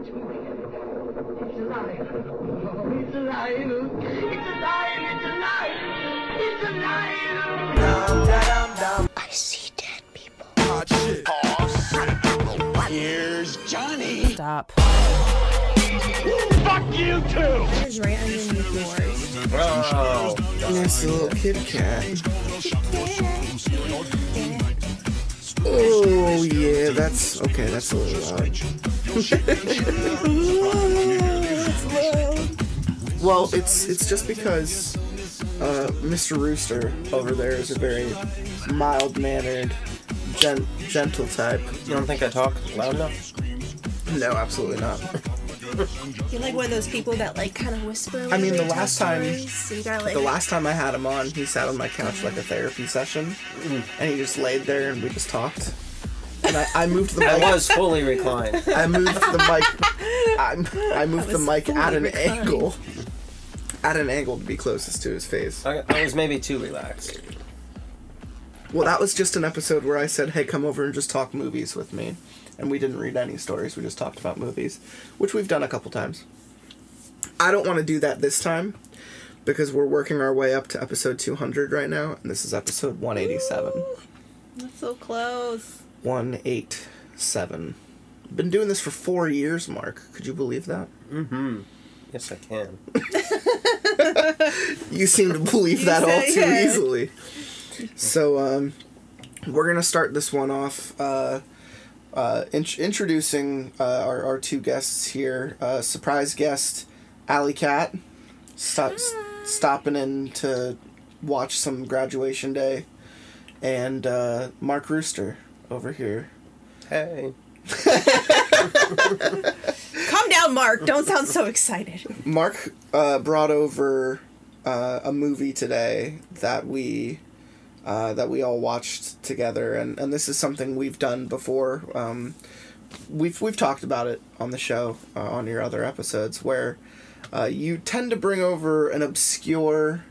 It's alive. Oh, it's alive. It's alive. It's alive. It's alive. I see dead people. Hot shit. Here's Johnny. Stop. Fuck you too. It's right underneath yours. Oh, Nice little Kit Kat. Oh yeah, that's okay. That's a little loud. Well, it's just because Mr. Rooster over there is a very mild-mannered, gentle type. You don't think I talk loud enough? No, absolutely not. You're like one of those people that like kind of whisper. I mean, when the they last tell time, stories, so you gotta, like, the last time I had him on, he sat on my couch like a therapy session, and he just laid there and we just talked. And I moved the mic. I was fully reclined. I moved the mic. I moved the mic at an angle. At an angle to be closest to his face. I was maybe too relaxed. Well, that was just an episode where I said, hey, come over and just talk movies with me. And we didn't read any stories, we just talked about movies. Which we've done a couple times. I don't want to do that this time, because we're working our way up to episode 200 right now, and this is episode 187. Ooh, that's so close. 187. Been doing this for 4 years, Mark. Could you believe that? Mm-hmm. Yes, I can. You seem to believe that all too easily. So, we're going to start this one off introducing our two guests here. Surprise guest, Alley Cat, stopping in to watch some Graduation Day, and Mark Rooster over here. Hey. Calm down, Mark. Don't sound so excited. Mark brought over a movie today that we all watched together, and this is something we've done before. We've talked about it on the show, on your other episodes, where you tend to bring over an obscure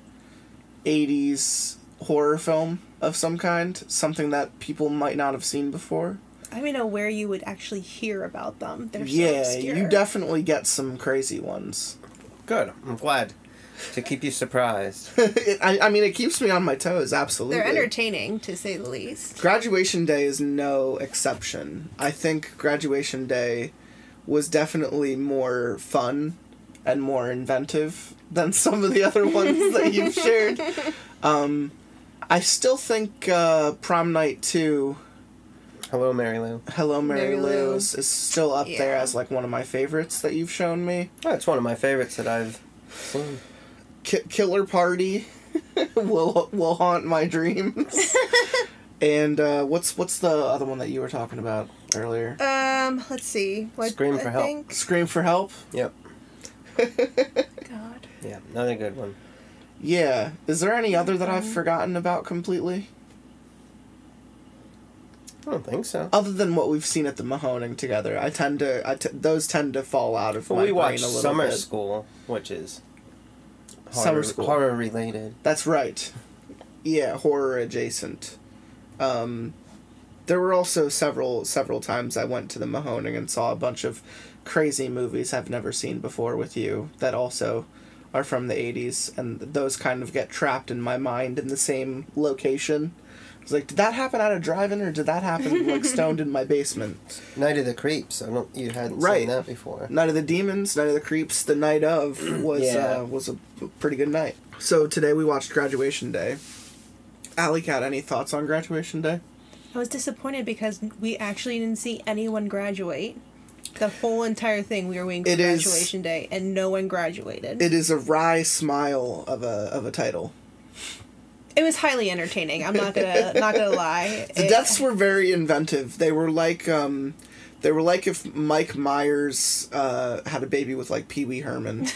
80s horror film of some kind, something that people might not have seen before. I don't know where you would actually hear about them. They're Yeah, so obscure. you definitely get some crazy ones. Good. I'm glad to keep you surprised. I mean, it keeps me on my toes, absolutely. They're entertaining, to say the least. Graduation Day is no exception. I think Graduation Day was definitely more fun and more inventive than some of the other ones that you've shared. I still think Prom Night 2... Hello, Mary Lou. Hello, Mary Mary Lou Lou. is still up there Yeah. as like one of my favorites that you've shown me. Oh, it's one of my favorites that I've seen. Killer Party will haunt my dreams. And what's the other one that you were talking about earlier? Let's see. What, Scream for I Help. think? Scream for Help? Yep. God. Yeah, another good one. Yeah. Is there any other that I've forgotten about completely? I don't think so. Other than what we've seen at the Mahoning together, those tend to fall out of Well, my we brain watched a little Summer bit. School, which is Summer School. horror related. That's right. Yeah, horror adjacent. There were also several times I went to the Mahoning and saw a bunch of crazy movies I've never seen before with you that also are from the 80s, and those kind of get trapped in my mind in the same location. It's like, did that happen at a drive-in, or did that happen like stoned in my basement? Night of the Creeps. You hadn't Right. seen that before. Night of the Demons, Night of the Creeps, the night of was Yeah. was a pretty good night. So today we watched Graduation Day. Alley Cat, any thoughts on Graduation Day? I was disappointed because we actually didn't see anyone graduate. The whole entire thing, we were waiting for It is- Graduation Day, and no one graduated. It is a wry smile of a title. It was highly entertaining. I'm not gonna lie. The deaths were very inventive. They were like if Mike Myers had a baby with like Pee Wee Herman.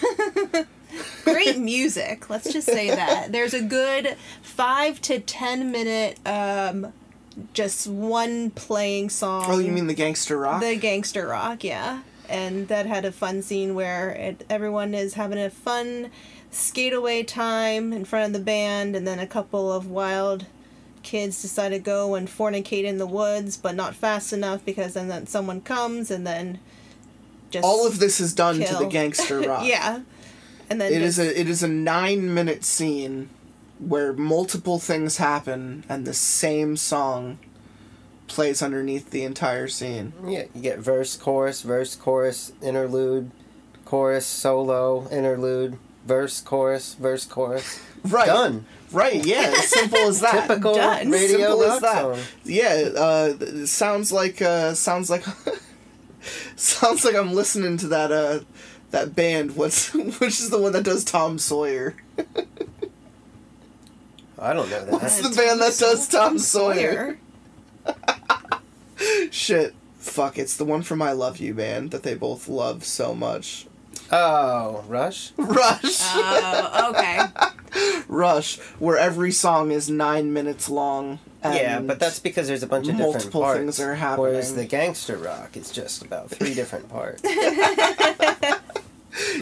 Great music. Let's just say that there's a good 5 to 10 minute just one playing song. Oh, you mean the gangster rock? The gangster rock, yeah. And that had a fun scene where everyone is having a fun skate away time in front of the band, and then a couple of wild kids decide to go and fornicate in the woods, but not fast enough because then someone comes and then just all of this is done to kill. the gangster rock. Yeah. And then It is a 9-minute scene where multiple things happen and the same song plays underneath the entire scene. Yeah, you get verse, chorus, interlude, chorus, solo, interlude, verse, chorus. Right. Done. Right, yeah, as simple as that. Typical Done. radio Simple as rock that. song. Yeah, it sounds like sounds like I'm listening to that band. Which is the one that does Tom Sawyer? I don't know that. What's the band that does Tom Sawyer? Shit. Fuck, it's the one from I Love You band that they both love so much. Oh, Rush? Rush. Oh, okay. Rush, where every song is 9 minutes long. And Yeah, but that's because there's a bunch of different multiple parts. things are happening. Whereas the gangster rock is just about 3 different parts.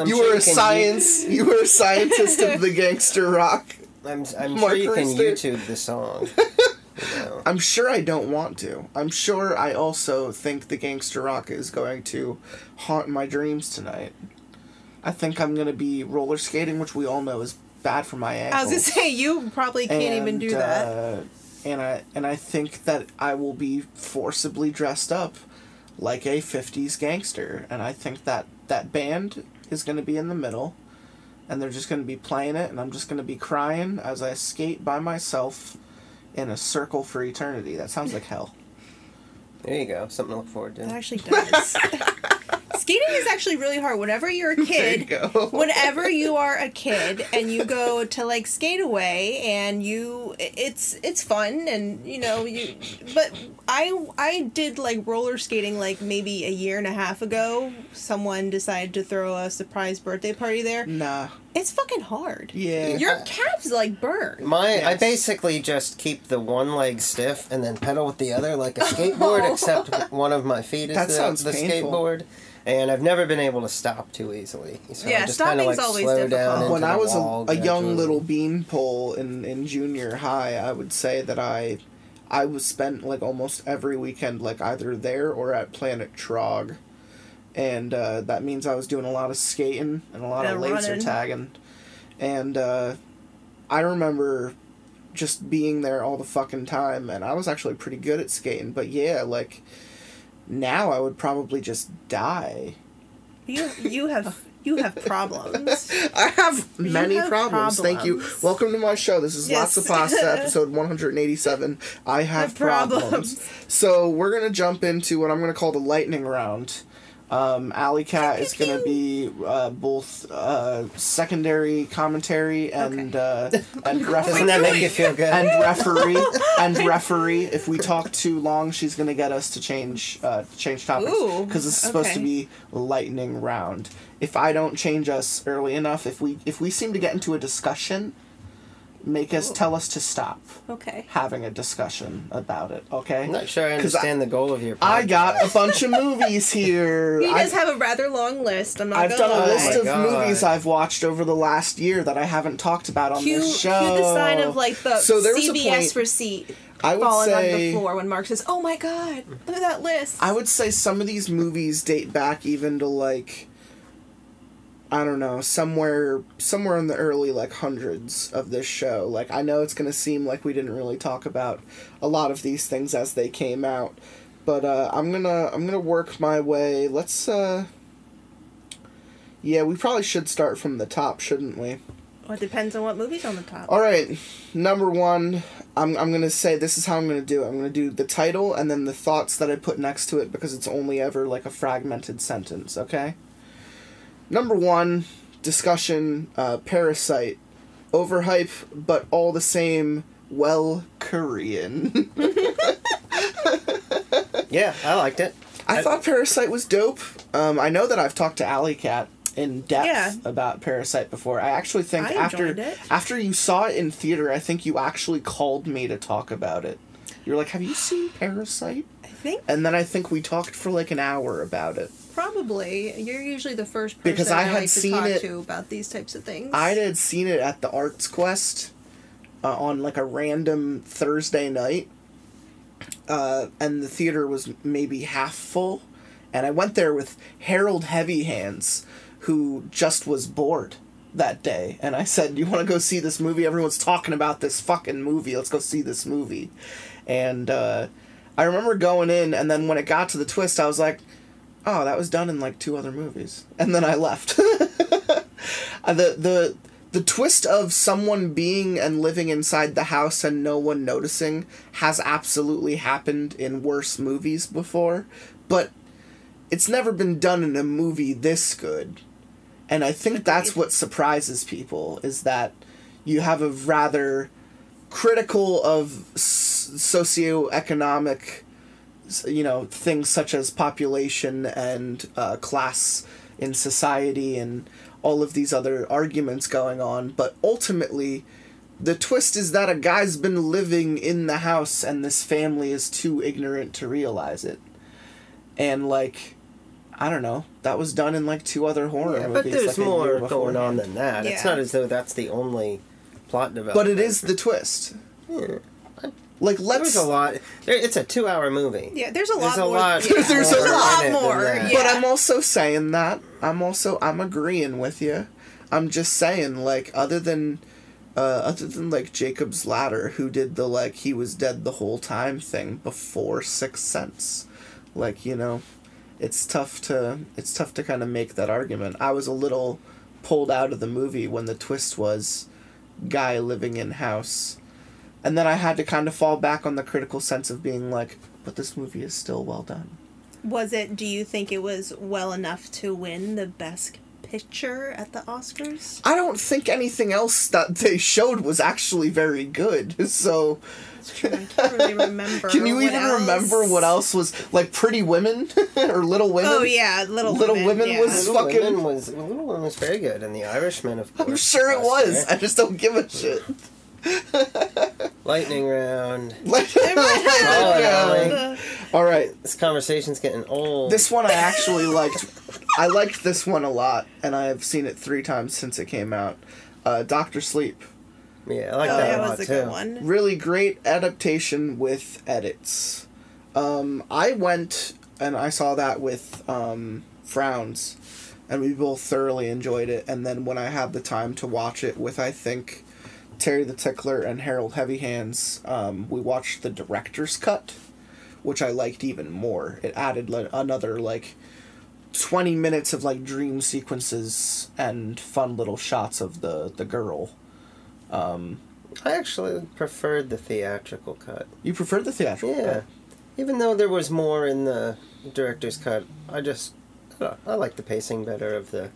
You were a scientist of the gangster rock. I'm sure Mark you can Rooster. YouTube the song. You know. I'm sure I don't want to. I'm sure I also think the gangster rock is going to haunt my dreams tonight. I think I'm going to be roller skating, which we all know is bad for my ankles. I was gonna say you probably can't even do that. And I think that I will be forcibly dressed up like a 50s gangster. And I think that band is going to be in the middle. And they're just going to be playing it. And I'm just going to be crying as I skate by myself in a circle for eternity. That sounds like hell. There you go. Something to look forward to. It actually does. Skating is actually really hard. Whenever you're a kid, There you go. whenever you are a kid and you go to like skate away and it's fun and but I did like roller skating like maybe a year and a half ago. Someone decided to throw a surprise birthday party there. Nah. It's fucking hard. Yeah. Your calves like burn. I Yes. basically just keep the one leg stiff and then pedal with the other like a skateboard, except one of my feet is That sounds the painful. skateboard. And I've never been able to stop too easily. So Yeah, I just kind of stopping's like always slow difficult. down into When I the was wall a young gradually. little beanpole in junior high, I would say that I was spent like almost every weekend like either there or at Planet Trog. And that means I was doing a lot of skating and a lot of And laser running. tagging. And I remember just being there all the fucking time, and I was actually pretty good at skating. But yeah, like, now I would probably just die. You have problems. I have many have problems. Thank you. problems. Welcome to my show. This is Yes. Lots of Pasta, episode 187. I have Problems. problems. So we're going to jump into what I'm going to call the lightning round. Alley Cat is going to be both secondary commentary and and referee. Doesn't that make you feel good? And referee. If we talk too long, she's gonna get us to change topics Ooh, because this is supposed to okay. be lightning round. If I don't change us early enough, if we seem to get into a discussion, tell us to stop Okay. having a discussion about it. Okay. I'm not sure I 'Cause understand the goal of your podcast. I got a bunch of movies here. He does have a rather long list. I'm not I've gonna done a lie. list my of God. movies I've watched over the last year that I haven't talked about on Cue this show. the sign of like the So there was a CVS point- receipt I would falling on say- the floor when Mark says, "Oh my God, look at that list." I would say some of these movies date back even to like, I don't know, somewhere in the early like hundreds of this show. Like, I know it's gonna seem like we didn't really talk about a lot of these things as they came out, but I'm gonna work my way. Let's yeah, we probably should start from the top, shouldn't we? Well, it depends on what movie's on the top. All right, number one. I'm gonna say this is how I'm gonna do it. I'm gonna do the title and then the thoughts that I put next to it because it's only ever like a fragmented sentence. Okay. Number one, discussion, Parasite. Overhype, but all the same, well, Korean. Yeah, I liked it. I thought Parasite was dope. I know that I've talked to Alley Cat in depth Yeah. about Parasite before. I actually think I enjoyed it. after you saw it in theater, I think you actually called me to talk about it. You're like, have you seen Parasite? I think And then I think we talked for like an hour about it. probably you're usually the first person Because I had like to seen talk it- to about these types of things. I had seen it at the Arts Quest on like a random Thursday night, and the theater was maybe half full, And I went there with Harold Heavy Hands, who just was bored that day. And I said, you want to go see this movie? Everyone's talking about this fucking movie. Let's go see this movie. And I remember going in, and then when it got to the twist, I was like, oh, that was done in like 2 other movies. And then I left. The twist of someone being and living inside the house and no one noticing has absolutely happened in worse movies before, but it's never been done in a movie this good. And I think that's what surprises people, is that you have a rather critical of socioeconomic, things such as population and class in society and all of these other arguments going on, but ultimately the twist is that a guy's been living in the house and this family is too ignorant to realize it. And like, I don't know, that was done in like 2 other horror movies. But there's like more going on than that. Yeah. It's not as though that's the only plot development. But it is the twist. Yeah. Like, There's a lot. It's a 2-hour movie. Yeah, there's a lot There's a more. lot. Yeah. There's a lot more. Yeah. But I'm also saying that. I'm agreeing with you. I'm just saying, like, other than like Jacob's Ladder, who did the like he was dead the whole time thing before Sixth Sense, like, it's tough to kind of make that argument. I was a little pulled out of the movie when the twist was guy living in house. And then I had to kind of fall back on the critical sense of being like, but this movie is still well done. Do you think it was well enough to win the Best Picture at the Oscars? I don't think anything else that they showed was actually very good, so... That's true, I can't really remember. Can you even remember what else was, like, Pretty Women? Or Little Women? Oh, yeah, Little Women yeah. was Little fucking... Women was very good, and The Irishman, of course. I'm sure it was. I just don't give a shit. Lightning round. All right. This conversation's getting old. This one I actually liked. I liked this one a lot, and I have seen it 3 times since it came out. Dr. Sleep. Yeah, I like that a lot, was a too. good one. Really great adaptation with edits. I went and I saw that with Frowns, and we both thoroughly enjoyed it. And then when I had the time to watch it with, I think, Terry the Tickler and Harold Heavy Hands, we watched the director's cut, which I liked even more. It added another, 20 minutes of, dream sequences and fun little shots of the girl. I actually preferred the theatrical cut. You preferred the theatrical Yeah. cut? Even though there was more in the director's cut, I like the pacing better of the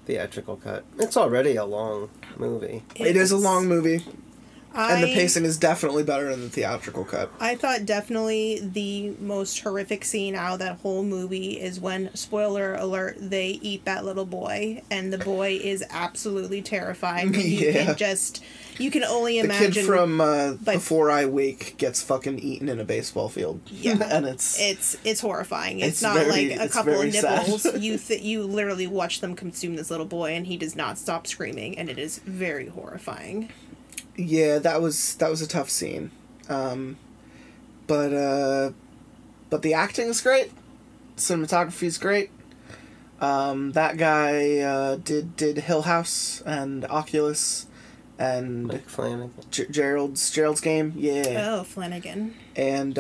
theatrical cut. It's already a long movie. It is a long movie. And the pacing is definitely better in the theatrical cut. I thought definitely the most horrific scene out of that whole movie is when, spoiler alert, they eat that little boy, and the boy is absolutely terrifying. Yeah. You can only The imagine. kid from Before I Wake gets fucking eaten in a baseball field. Yeah. And it's horrifying. It's not very, like a couple of nipples. sad. You literally watch them consume this little boy, and he does not stop screaming, and it is very horrifying. Yeah, that was a tough scene. But the acting is great. Cinematography is great. That guy did Hill House and Oculus and Mike Flanagan. Gerald's Game. Yeah. Oh, Flanagan. And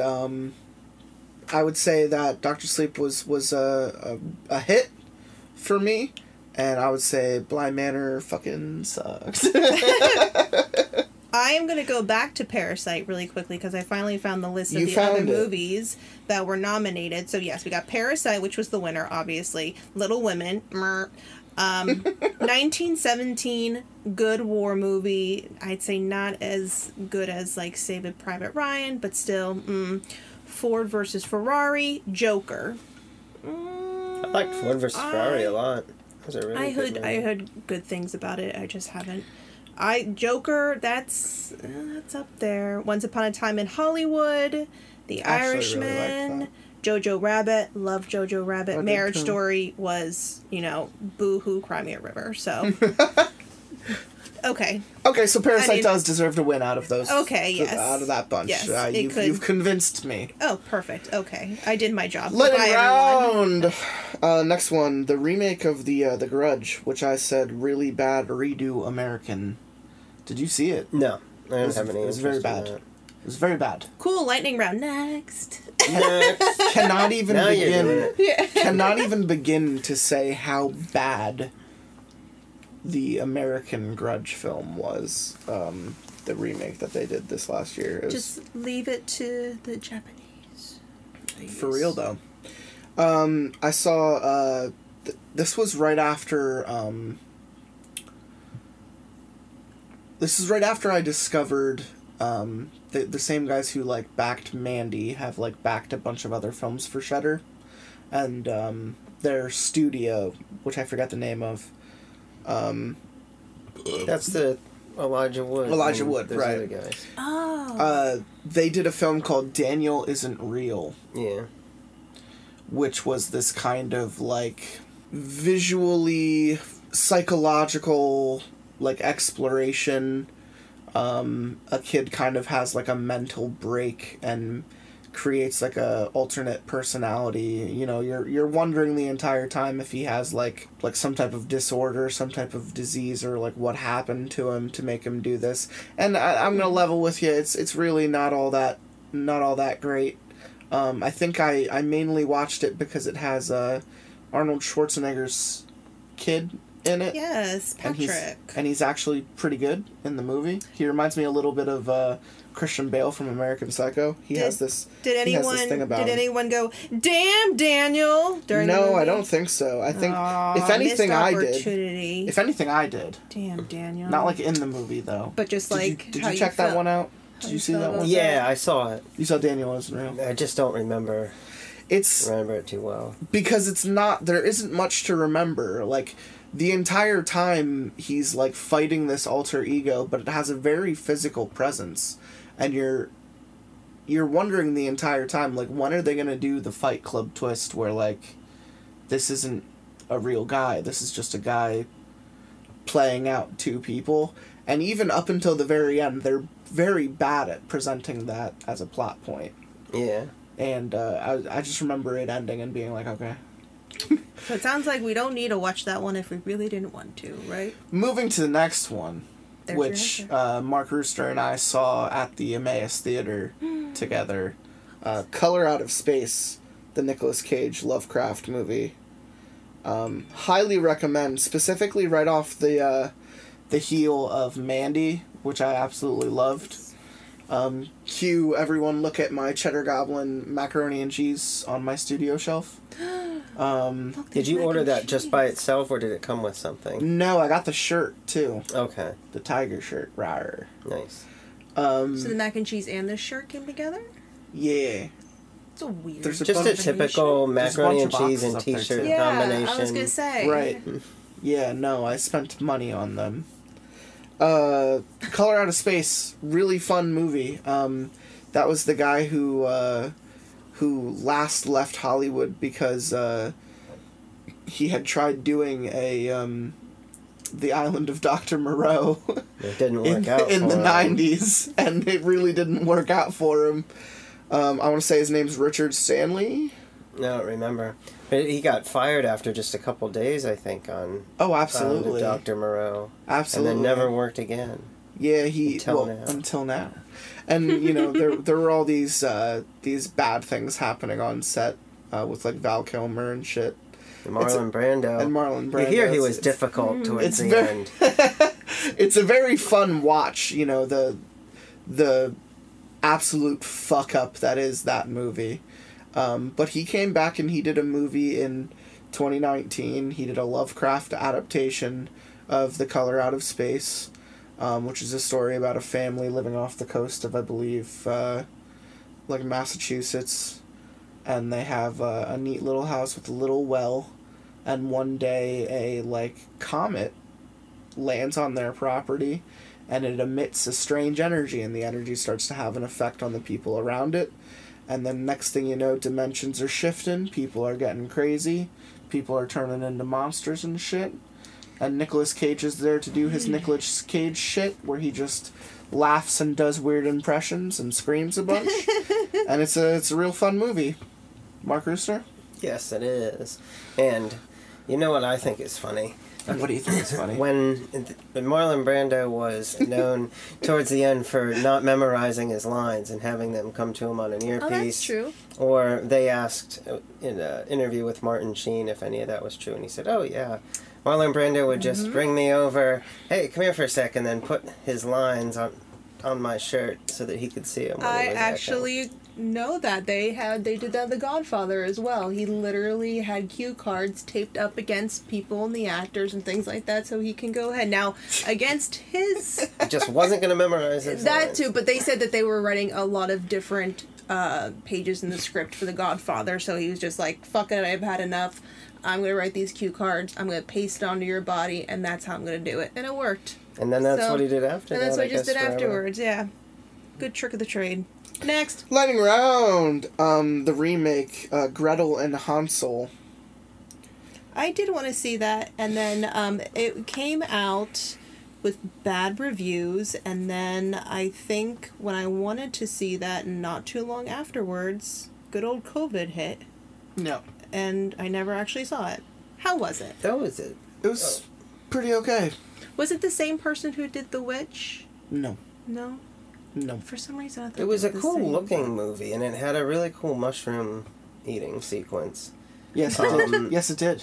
I would say that Dr. Sleep was a hit for me. And I would say Bly Manor fucking sucks. I am going to go back to Parasite really quickly because I finally found the list of You the other found it. movies that were nominated. So yes, we got Parasite, which was the winner, obviously. Little Women. 1917, good war movie. I'd say not as good as Saving Private Ryan, but still. Ford versus Ferrari. Joker. I liked Ford vs. Ferrari a lot. It was a really good movie. I heard good things about it. I just haven't. Joker, that's up there. Once Upon a Time in Hollywood, The Actually really Irishman, liked Jojo Rabbit, love Jojo Rabbit. did Marriage too. Story was, Boo Hoo, Cry Me a River. So Okay. Okay, so Parasite I mean- does deserve to win out of those. Okay, yes. Out of that bunch. Yes, it could. You've convinced me. Oh, perfect. Okay. I did my job. Lightning Goodbye, everyone. round! Next one, the remake of the Grudge, which I said really bad redo American. Did you see it? No, I don't have any. It was very interest in bad. that. It was very bad. Cool, lightning round. Next. Cannot even Now you're doing begin. it. Yeah. Cannot even begin to say how bad the American Grudge film was. The remake that they did this last year. It was, Just leave it to the Japanese. for real though. I saw. This was right after. This is right after I discovered. The same guys who like backed Mandy have like backed a bunch of other films for Shudder, and their studio, which I forget the name of. That's the Elijah Wood. Elijah and Wood, those right. Other guys. Oh. They did a film called Daniel Isn't Real, Yeah. which was this kind of like visually psychological like exploration. A kid kind of has like a mental break and creates like a alternate personality. You know, you're wondering the entire time if he has like some type of disorder, some type of disease, or like what happened to him to make him do this. And I'm gonna level with you. It's really not all that great. I think I mainly watched it because it has Arnold Schwarzenegger's kid in it. Yes, Patrick. And he's actually pretty good in the movie. He reminds me a little bit of Christian Bale from American Psycho. He has this thing about him. anyone go, "Damn, Daniel"? During the No, movie? I don't think so. I think Aw, if anything missed I did. opportunity. If anything I did. Damn, Daniel. Not like in the movie though. But just like Did how you check that felt. one out? How Did you you see felt that about one? that. Yeah, I saw it. You saw Daniel Isn't Real. I just don't remember It it too well. because it's not, there isn't much to remember. Like, the entire time he's like fighting this alter ego, but it has a very physical presence, and you're wondering the entire time, like, when are they gonna do the Fight Club twist where like this isn't a real guy, this is just a guy playing out two people. And even up until the very end, they're very bad at presenting that as a plot point. Yeah. And I just remember it ending and being like, okay. So it sounds like we don't need to watch that one if we really didn't want to, right? Moving to the next one, There's which your answer. Mark Rooster and I saw at the Emmaus Theater together. Color Out of Space, the Nicolas Cage Lovecraft movie. Highly recommend, specifically right off the heel of Mandy, which I absolutely loved. Cue everyone look at my Cheddar Goblin macaroni and cheese on my studio shelf. Did you order that just by itself, or did it come with something? No, I got the shirt too. Okay. The tiger shirt. Rawr. Nice. So the mac and cheese and the shirt came together? Yeah. It's a weird There's a Just a bunch- typical There's a macaroni bunch and of cheese and boxes up there, t-shirt too. Yeah, combination. I was gonna say. Right. Yeah, no, I spent money on them. Color Out of Space, really fun movie. That was the guy who last left Hollywood because he had tried doing the Island of Dr. Moreau It didn't work out in for the him. 90s, and it really didn't work out for him. I want to say his name's Richard Stanley. I don't remember. But he got fired after just a couple days, I think, on Oh, absolutely. Dr. Moreau. Absolutely. And then never worked again. Yeah, Until now. And you know, there were all these bad things happening on set with like Val Kilmer and shit. And Marlon Brando. And Marlon Brando. You hear he It's- was difficult towards it's the very- end. It's a very fun watch, you know, the absolute fuck up that is that movie. But he came back and he did a movie in 2019. He did a Lovecraft adaptation of The Color Out of Space, which is a story about a family living off the coast of, I believe, like Massachusetts. And they have a neat little house with a little well. And one day a, like, comet lands on their property and it emits a strange energy, and the energy starts to have an effect on the people around it. And then next thing you know, dimensions are shifting, people are getting crazy, people are turning into monsters and shit. and Nicolas Cage is there to do his Nicolas Cage shit, where he just laughs and does weird impressions and screams a bunch. And it's a real fun movie. Mark Rooster? Yes, it is. And you know what I think is funny? What do you think is funny? When Marlon Brando was known towards the end for not memorizing his lines and having them come to him on an earpiece. Oh, that's true. Or they asked in an interview with Martin Sheen if any of that was true, and he said, "Oh yeah, Marlon Brando would just bring me over. Hey, come here for a sec," and then put his lines on my shirt so that he could see them. I actually know that they did that in The Godfather as well. He literally had cue cards taped up against people and the actors and things like that, so he can go ahead. Now, against his just wasn't going to memorize his that lines. too, but they said that they were writing a lot of different pages in the script for The Godfather, so he was just like, "Fuck it, I've had enough. I'm going to write these cue cards. I'm going to paste it onto your body, and that's how I'm going to do it." And it worked. And then that's what he did after. And that's what I he just guess, did forever. afterwards. Yeah, good trick of the trade. Next. Lightning Round, the remake, Gretel and Hansel. I did want to see that, and then it came out with bad reviews, and then I think when I wanted to see that, not too long afterwards, good old COVID hit, No. and I never actually saw it. How was it? That was it. It was pretty okay. Was it the same person who did The Witch? No. No? No. For some reason I thought It was they a were the cool same. looking movie, and it had a really cool mushroom eating sequence. Yes, it did. Yes, it did.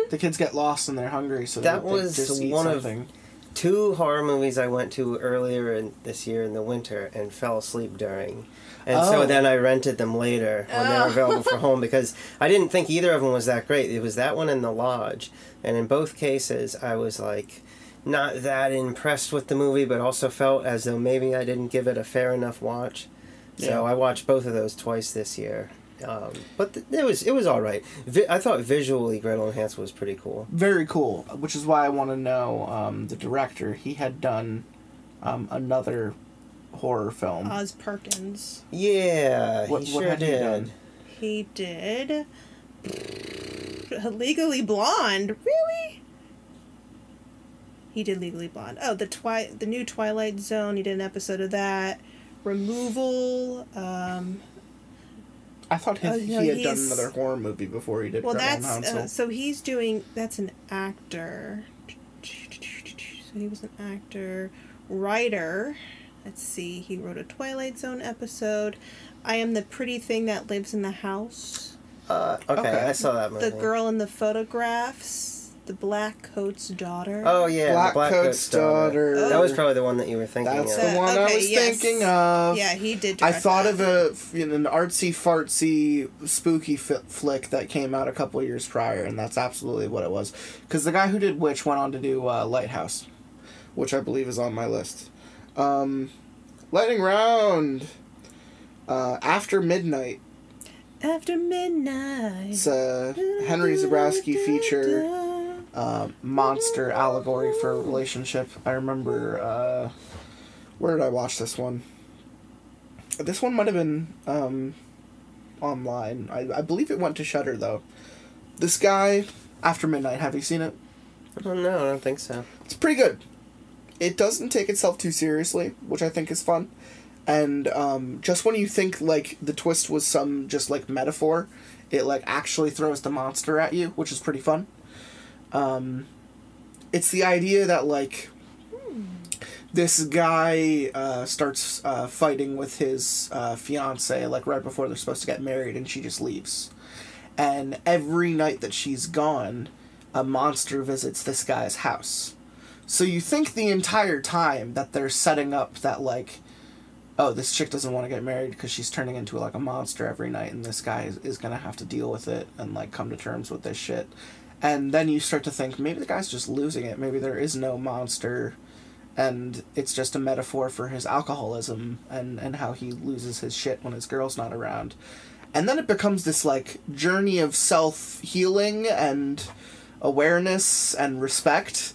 The kids get lost and they're hungry, so That they was just eat one of something. 2 horror movies I went to earlier this year in the winter and fell asleep during. And so then I rented them later when they were available for home, because I didn't think either of them was that great. It was that one and The Lodge. And in both cases, I was like, not that impressed with the movie, but also felt as though maybe I didn't give it a fair enough watch. So Yeah. I watched both of those twice this year. But it was all right. I thought visually Gretel and Hansel was pretty cool. Very cool, which is why I want to know the director. He had done another horror film. Oz Perkins. Yeah, What he sure had he did. done? He did... Legally Blonde? Really? He did Legally Blonde. Oh, the new Twilight Zone. He did an episode of that. Removal. I thought he had done he's- another horror movie before he did Well, Gretel and that's Hansel. so he's doing. That's an actor. So he was an actor, writer. Let's see. He wrote a Twilight Zone episode. I Am the Pretty Thing That Lives in the House. Okay, I saw that movie. The Girl in the Photographs. The Black Coat's Daughter. Oh yeah, Black the Black Coat's Daughter. That was probably the one that you were thinking That's of. the one I Okay, was yes. thinking of. Yeah, he did. I direct thought that. of an artsy-fartsy, spooky flick that came out a couple of years prior, and that's absolutely what it was. Because the guy who did Witch went on to do Lighthouse, which I believe is on my list. Lightning Round. After Midnight. After Midnight. It's a Henry Zabrowski feature. Monster allegory for a relationship. I remember, where did I watch this one? This one might have been, online. I believe it went to Shudder, though. This guy, After Midnight, have you seen it? Oh no, I don't think so. It's pretty good. It doesn't take itself too seriously, which I think is fun. And, just when you think, like, the twist was some, just, like, metaphor, it, like, actually throws the monster at you, which is pretty fun. It's the idea that, like, this guy starts fighting with his fiance, like, right before they're supposed to get married, and she just leaves. And every night that she's gone, a monster visits this guy's house. So you think the entire time that they're setting up that, like, oh, this chick doesn't want to get married because she's turning into, like, a monster every night, and this guy is going to have to deal with it and, like, come to terms with this shit. And then you start to think, maybe the guy's just losing it. Maybe there is no monster, and it's just a metaphor for his alcoholism and how he loses his shit when his girl's not around. And then it becomes this, like, journey of self-healing and awareness and respect.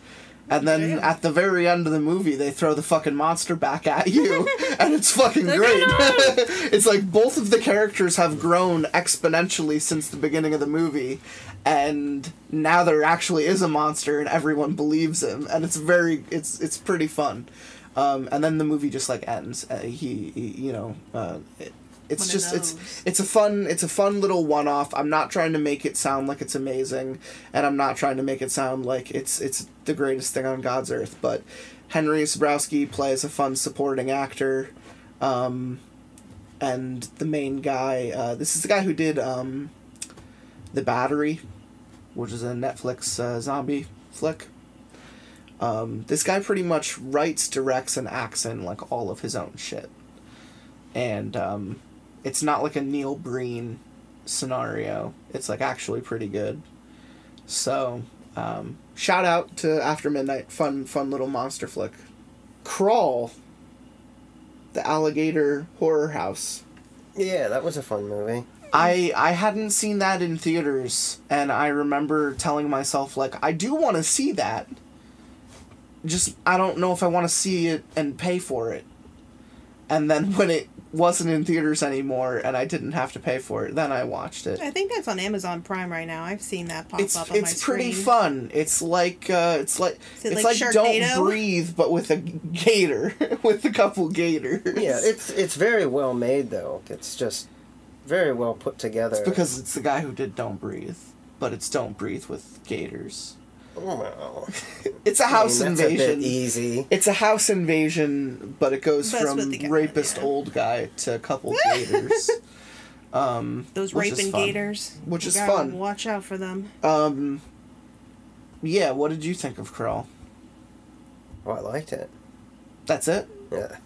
And then Damn. at the very end of the movie, they throw the fucking monster back at you, and it's fucking Like, great. "Oh, It's like both of the characters have grown exponentially since the beginning of the movie, and now there actually is a monster, and everyone believes him, and it's it's pretty fun. And then the movie just like ends. It's One of just those. it's a fun little one-off. I'm not trying to make it sound like it's amazing, and I'm not trying to make it sound like it's the greatest thing on God's earth, but Henry Zabrowski plays a fun supporting actor, and the main guy, this is the guy who did The Battery, which is a Netflix zombie flick. This guy pretty much writes, directs, and acts in like all of his own shit, and it's not like a Neil Breen scenario. It's like actually pretty good. So, shout out to After Midnight. Fun little monster flick. Crawl, the alligator horror house. Yeah, that was a fun movie. I hadn't seen that in theaters, and I remember telling myself, like, I do want to see that. Just, I don't know if I want to see it and pay for it. And then when it wasn't in theaters anymore and I didn't have to pay for it, then I watched it. I think that's on Amazon Prime right now. I've seen that pop up on my screen. It's pretty fun. It's like Is it it's like like Don't Sharknado? Breathe, but with a gator, with a couple gators. Yeah, it's very well made though. It's just very well put together. It's because it's the guy who did Don't Breathe, but it's Don't Breathe with gators. Well, It's a house that's invasion. a bit easy. It's a house invasion, but it goes That's from what they got, rapist yeah. old guy to a couple gators. Those which is raping fun. gators. Which You is gotta fun. Watch out for them. Yeah, what did you think of Crawl? Oh, I liked it. That's it? Yeah.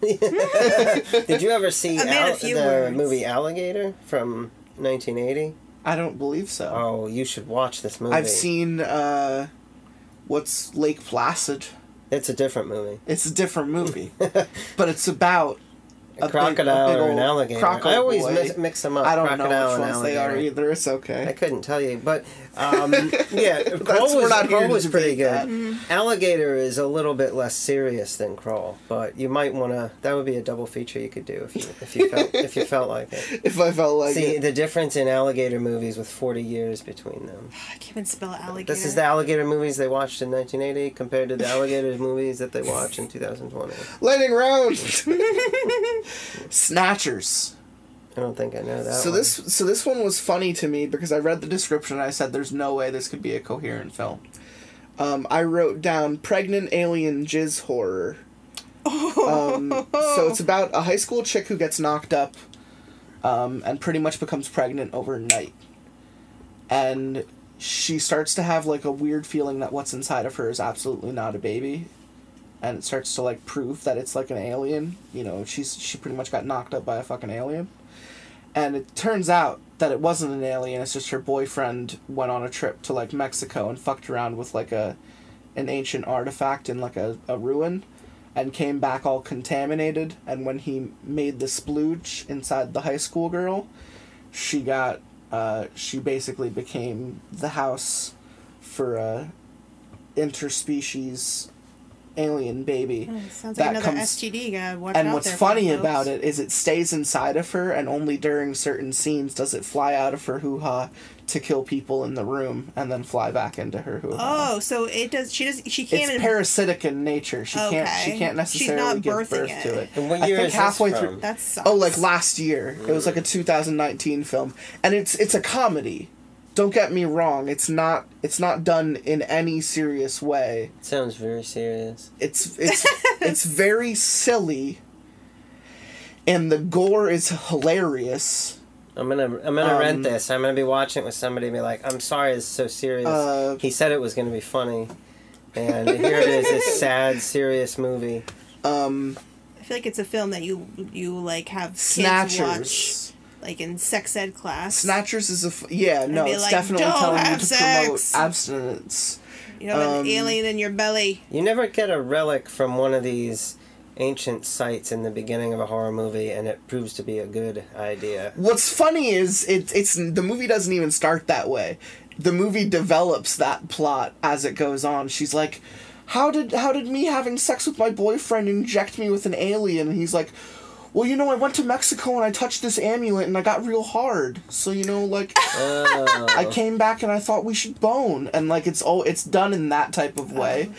Did you ever see I made a few the words. movie Alligator from 1980? I don't believe so. Oh, you should watch this movie. I've seen, what's Lake Placid? It's a different movie. It's a different movie. But it's about A crocodile big or an old alligator. crocodile I always boy. Mix them up. I don't know crocodile which and ones they are alligator. either. It's okay. I couldn't tell you, but yeah, We're not here Crawl to was pretty debate good. that. Alligator is a little bit less serious than Crawl, but you might want to. That would be a double feature you could do if you felt like it. If I felt like See it. the difference in alligator movies with 40 years between them. I can't even spell alligator. This is the alligator movies they watched in 1980 compared to the alligator movies that they watch in 2020. Lightning round! Snatchers. I don't think I know that. So one. this one was funny to me because I read the description and I said there's no way this could be a coherent film. I wrote down pregnant alien jizz horror. So it's about a high school chick who gets knocked up and pretty much becomes pregnant overnight. And she starts to have like a weird feeling that what's inside of her is absolutely not a baby. And it starts to like prove that it's like an alien. You know, she pretty much got knocked up by a fucking alien. And it turns out that it wasn't an alien, it's just her boyfriend went on a trip to like Mexico and fucked around with like an ancient artifact in like a ruin and came back all contaminated, and when he made the splooge inside the high school girl, she basically became the house for a interspecies alien baby. Sounds that like another comes- STD guy. Watch And out what's there, funny folks. about it is it stays inside of her, and only during certain scenes does it fly out of her hoo-ha to kill people in the room and then fly back into her hoo-ha. Oh, so it does. She can't. It's even- parasitic in nature. She Okay. can't necessarily She's not give birthing birth it. to it. And what I year think is this halfway from? through. That sucks. Oh, like last year. It was like a 2019 film, and it's a comedy. Don't get me wrong. It's not done in any serious way. Sounds very serious. It's very silly, and the gore is hilarious. I'm gonna rent this. I'm gonna be watching it with somebody and be like, I'm sorry it's so serious. He said it was gonna be funny. And here it is, this sad, serious movie. I feel like it's a film that you like have kids Snatchers. watch, like in sex ed class. Snatchers is no, be it's like, definitely "Don't telling you have to sex." promote abstinence. You have an alien in your belly. You never get a relic from one of these ancient sites in the beginning of a horror movie, and it proves to be a good idea. What's funny is it's the movie doesn't even start that way. The movie develops that plot as it goes on. She's like, how did me having sex with my boyfriend inject me with an alien? And he's like, well, I went to Mexico and I touched this amulet and I got real hard. So, I came back and I thought we should bone. And, it's done in that type of way.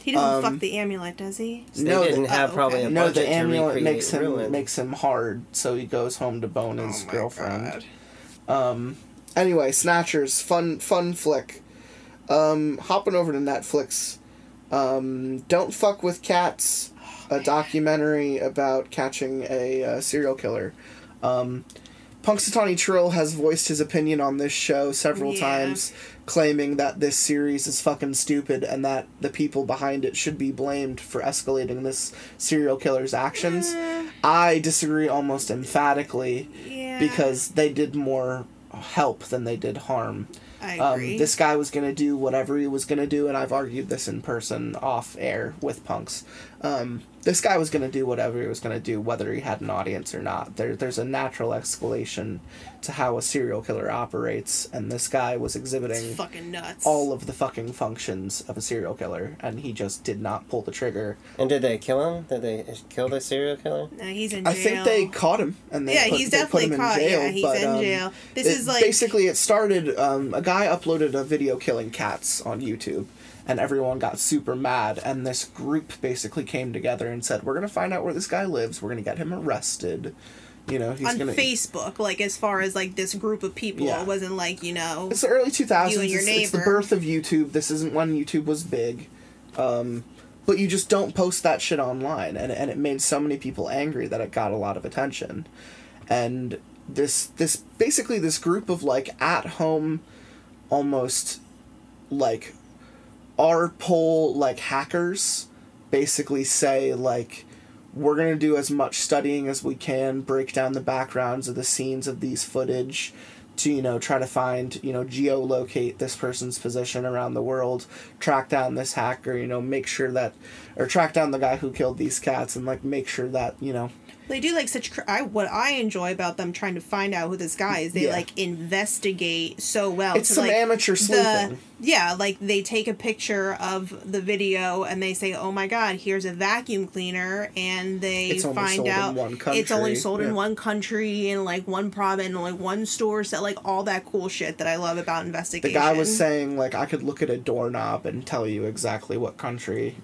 He doesn't fuck the amulet, does he? So they didn't have probably a budget the amulet to makes him hard, so he goes home to bone his girlfriend. Anyway, Snatchers, fun flick. Hopping over to Netflix, Don't Fuck with Cats, a documentary about catching a serial killer. Punxsutawney Trill has voiced his opinion on this show several times, claiming that this series is fucking stupid and that the people behind it should be blamed for escalating this serial killer's actions. I disagree almost emphatically because they did more help than they did harm. I agree. This guy was going to do whatever he was going to do, and I've argued this in person off air with Punks. This guy was going to do whatever he was going to do, whether he had an audience or not. There's a natural escalation to how a serial killer operates, and this guy was exhibiting it's fucking nuts. All of the fucking functions of a serial killer, and he just did not pull the trigger. And did they kill him? Did they kill the serial killer? No, he's in jail. I think they caught him, and he's definitely caught. In jail, Yeah, he's in jail. This is basically it started. A guy uploaded a video killing cats on YouTube. And everyone got super mad, and this group basically came together and said, we're going to find out where this guy lives, we're going to get him arrested. He's on Facebook, as far as, this group of people, it wasn't It's the early 2000s, you and your neighbor. It's the birth of YouTube, this isn't when YouTube was big. But you just don't post that shit online, and it made so many people angry that it got a lot of attention. And this group of, at-home, almost, R-pole, hackers basically say, we're going to do as much studying as we can, break down the backgrounds of the scenes of these footage to, try to find, geolocate this person's position around the world, track down this hacker, make sure that, or track down the guy who killed these cats and, make sure that, They do what I enjoy about them trying to find out who this guy is. They investigate so well. It's some amateur sleuthing. They take a picture of the video and they say, "Oh my God, here's a vacuum cleaner," and they find out it's only sold in one country in one province, in one store. So all that cool shit that I love about investigation. The guy was saying I could look at a doorknob and tell you exactly what country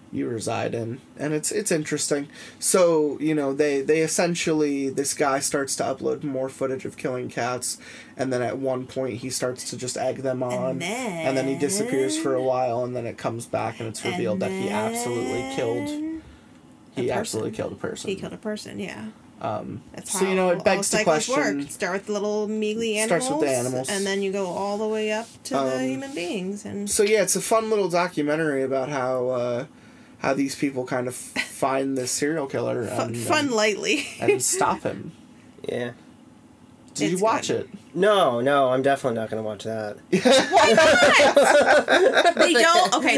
you reside in, and it's interesting. So they essentially, this guy starts to upload more footage of killing cats, and then at one point he starts to just egg them on, and then he disappears for a while, and then it comes back and it's revealed that he absolutely killed a person. He killed a person, yeah. That's so how it begs the question. Work. Start with the little mealy animals, starts with the animals, and then you go all the way up to the human beings. And so it's a fun little documentary about how these people kind of find this serial killer and lightly and stop him. Yeah. Did you watch it? No, I'm definitely not going to watch that. Why not?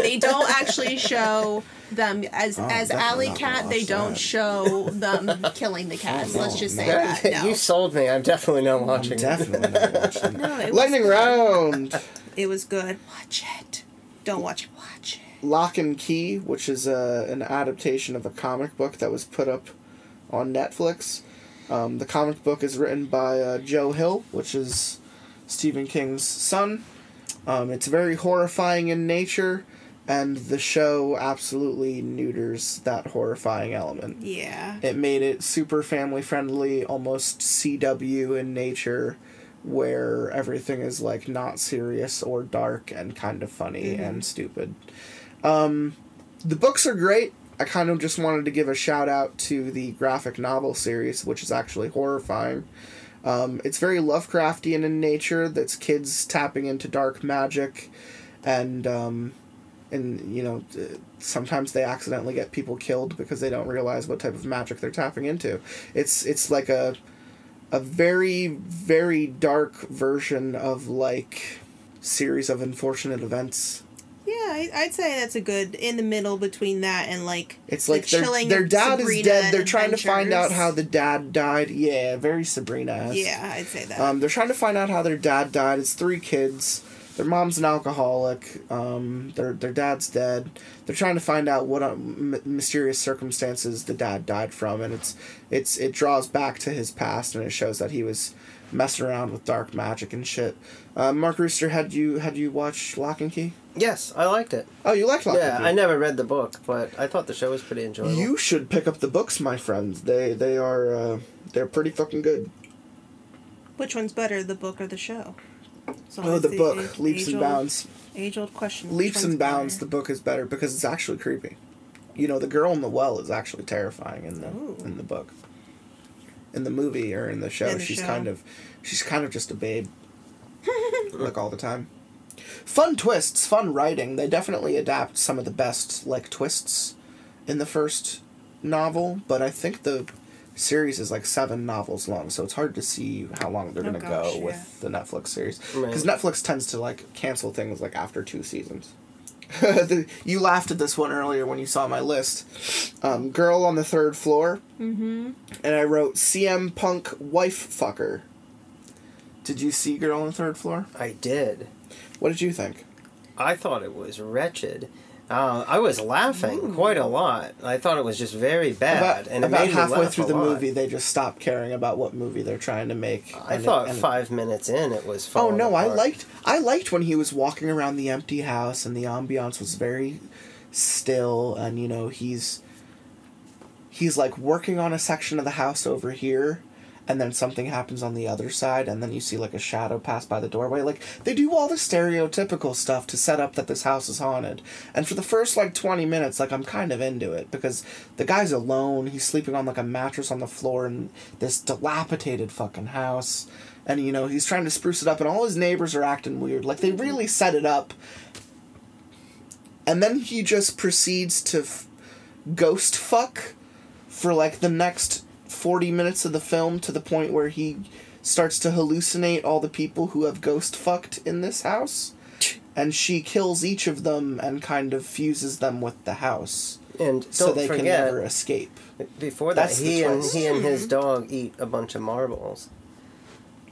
They don't actually show them as alley cat. They don't show them killing the cats. Let's just say that. No. You sold me. I'm definitely not watching. Definitely not watching. No, Lightning round. It was good. Watch it. Don't watch it. Watch it. Lock and Key, which is an adaptation of a comic book that was put up on Netflix. The comic book is written by Joe Hill, which is Stephen King's son. It's very horrifying in nature, and the show absolutely neuters that horrifying element. Yeah. It made it super family-friendly, almost CW in nature, where everything is not serious or dark and kind of funny and stupid. The books are great. I kind of just wanted to give a shout out to the graphic novel series, which is actually horrifying. It's very Lovecraftian in nature. That's kids tapping into dark magic, and sometimes they accidentally get people killed because they don't realize what type of magic they're tapping into. It's like a very, very dark version of series of unfortunate events. Yeah, I'd say that's a good in the middle between that and it's their dad Sabrina is dead. They're trying to find out Adventures. how the dad died. Yeah, very Sabrina-esque. Yeah, I'd say that. They're trying to find out how their dad died. It's 3 kids. Their mom's an alcoholic. Their dad's dead. They're trying to find out what mysterious circumstances the dad died from, and it draws back to his past, and it shows that he was messing around with dark magic and shit. Mark Rooster, had you watched Lock and Key? Yes, I liked it. Oh, you liked Lock and Key? Yeah, I never read the book, but I thought the show was pretty enjoyable. You should pick up the books, my friends. They're pretty fucking good. Which one's better, the book or the show? The book, Leaps and Bounds. Age-old question. Leaps and Bounds, the book is better because it's actually creepy. You know, the girl in the well is actually terrifying in the book. In the movie or in the show, she's kind of just a babe. Like all the time. Fun twists, fun writing. They definitely adapt some of the best like twists in the first novel, but I think the series is like 7 novels long, so it's hard to see how long they're gonna go with the Netflix series, because Netflix tends to like cancel things like after 2 seasons. You laughed at this one earlier when you saw my list. Girl on the Third Floor, and I wrote CM Punk wife fucker. Did you see Girl on the Third Floor? I did. What did you think? I thought it was wretched. I was laughing quite a lot. I thought it was just very bad. About halfway through the movie, they just stopped caring about what movie they're trying to make. I thought 5 minutes in, it was falling apart. I liked when he was walking around the empty house and the ambiance was very still, and you know he's like working on a section of the house over here, and then something happens on the other side, and then you see like a shadow pass by the doorway. Like, they do all the stereotypical stuff to set up that this house is haunted. And for the first like 20 minutes, like, I'm kind of into it, because the guy's alone, he's sleeping on like a mattress on the floor in this dilapidated fucking house, and you know, he's trying to spruce it up, and all his neighbors are acting weird. Like, they really set it up. And then he just proceeds to ghost fuck for like the next 40 minutes of the film, to the point where he starts to hallucinate all the people who have ghost fucked in this house, and she kills each of them and kind of fuses them with the house, and so they can never escape. Before that, he and his dog eat a bunch of marbles.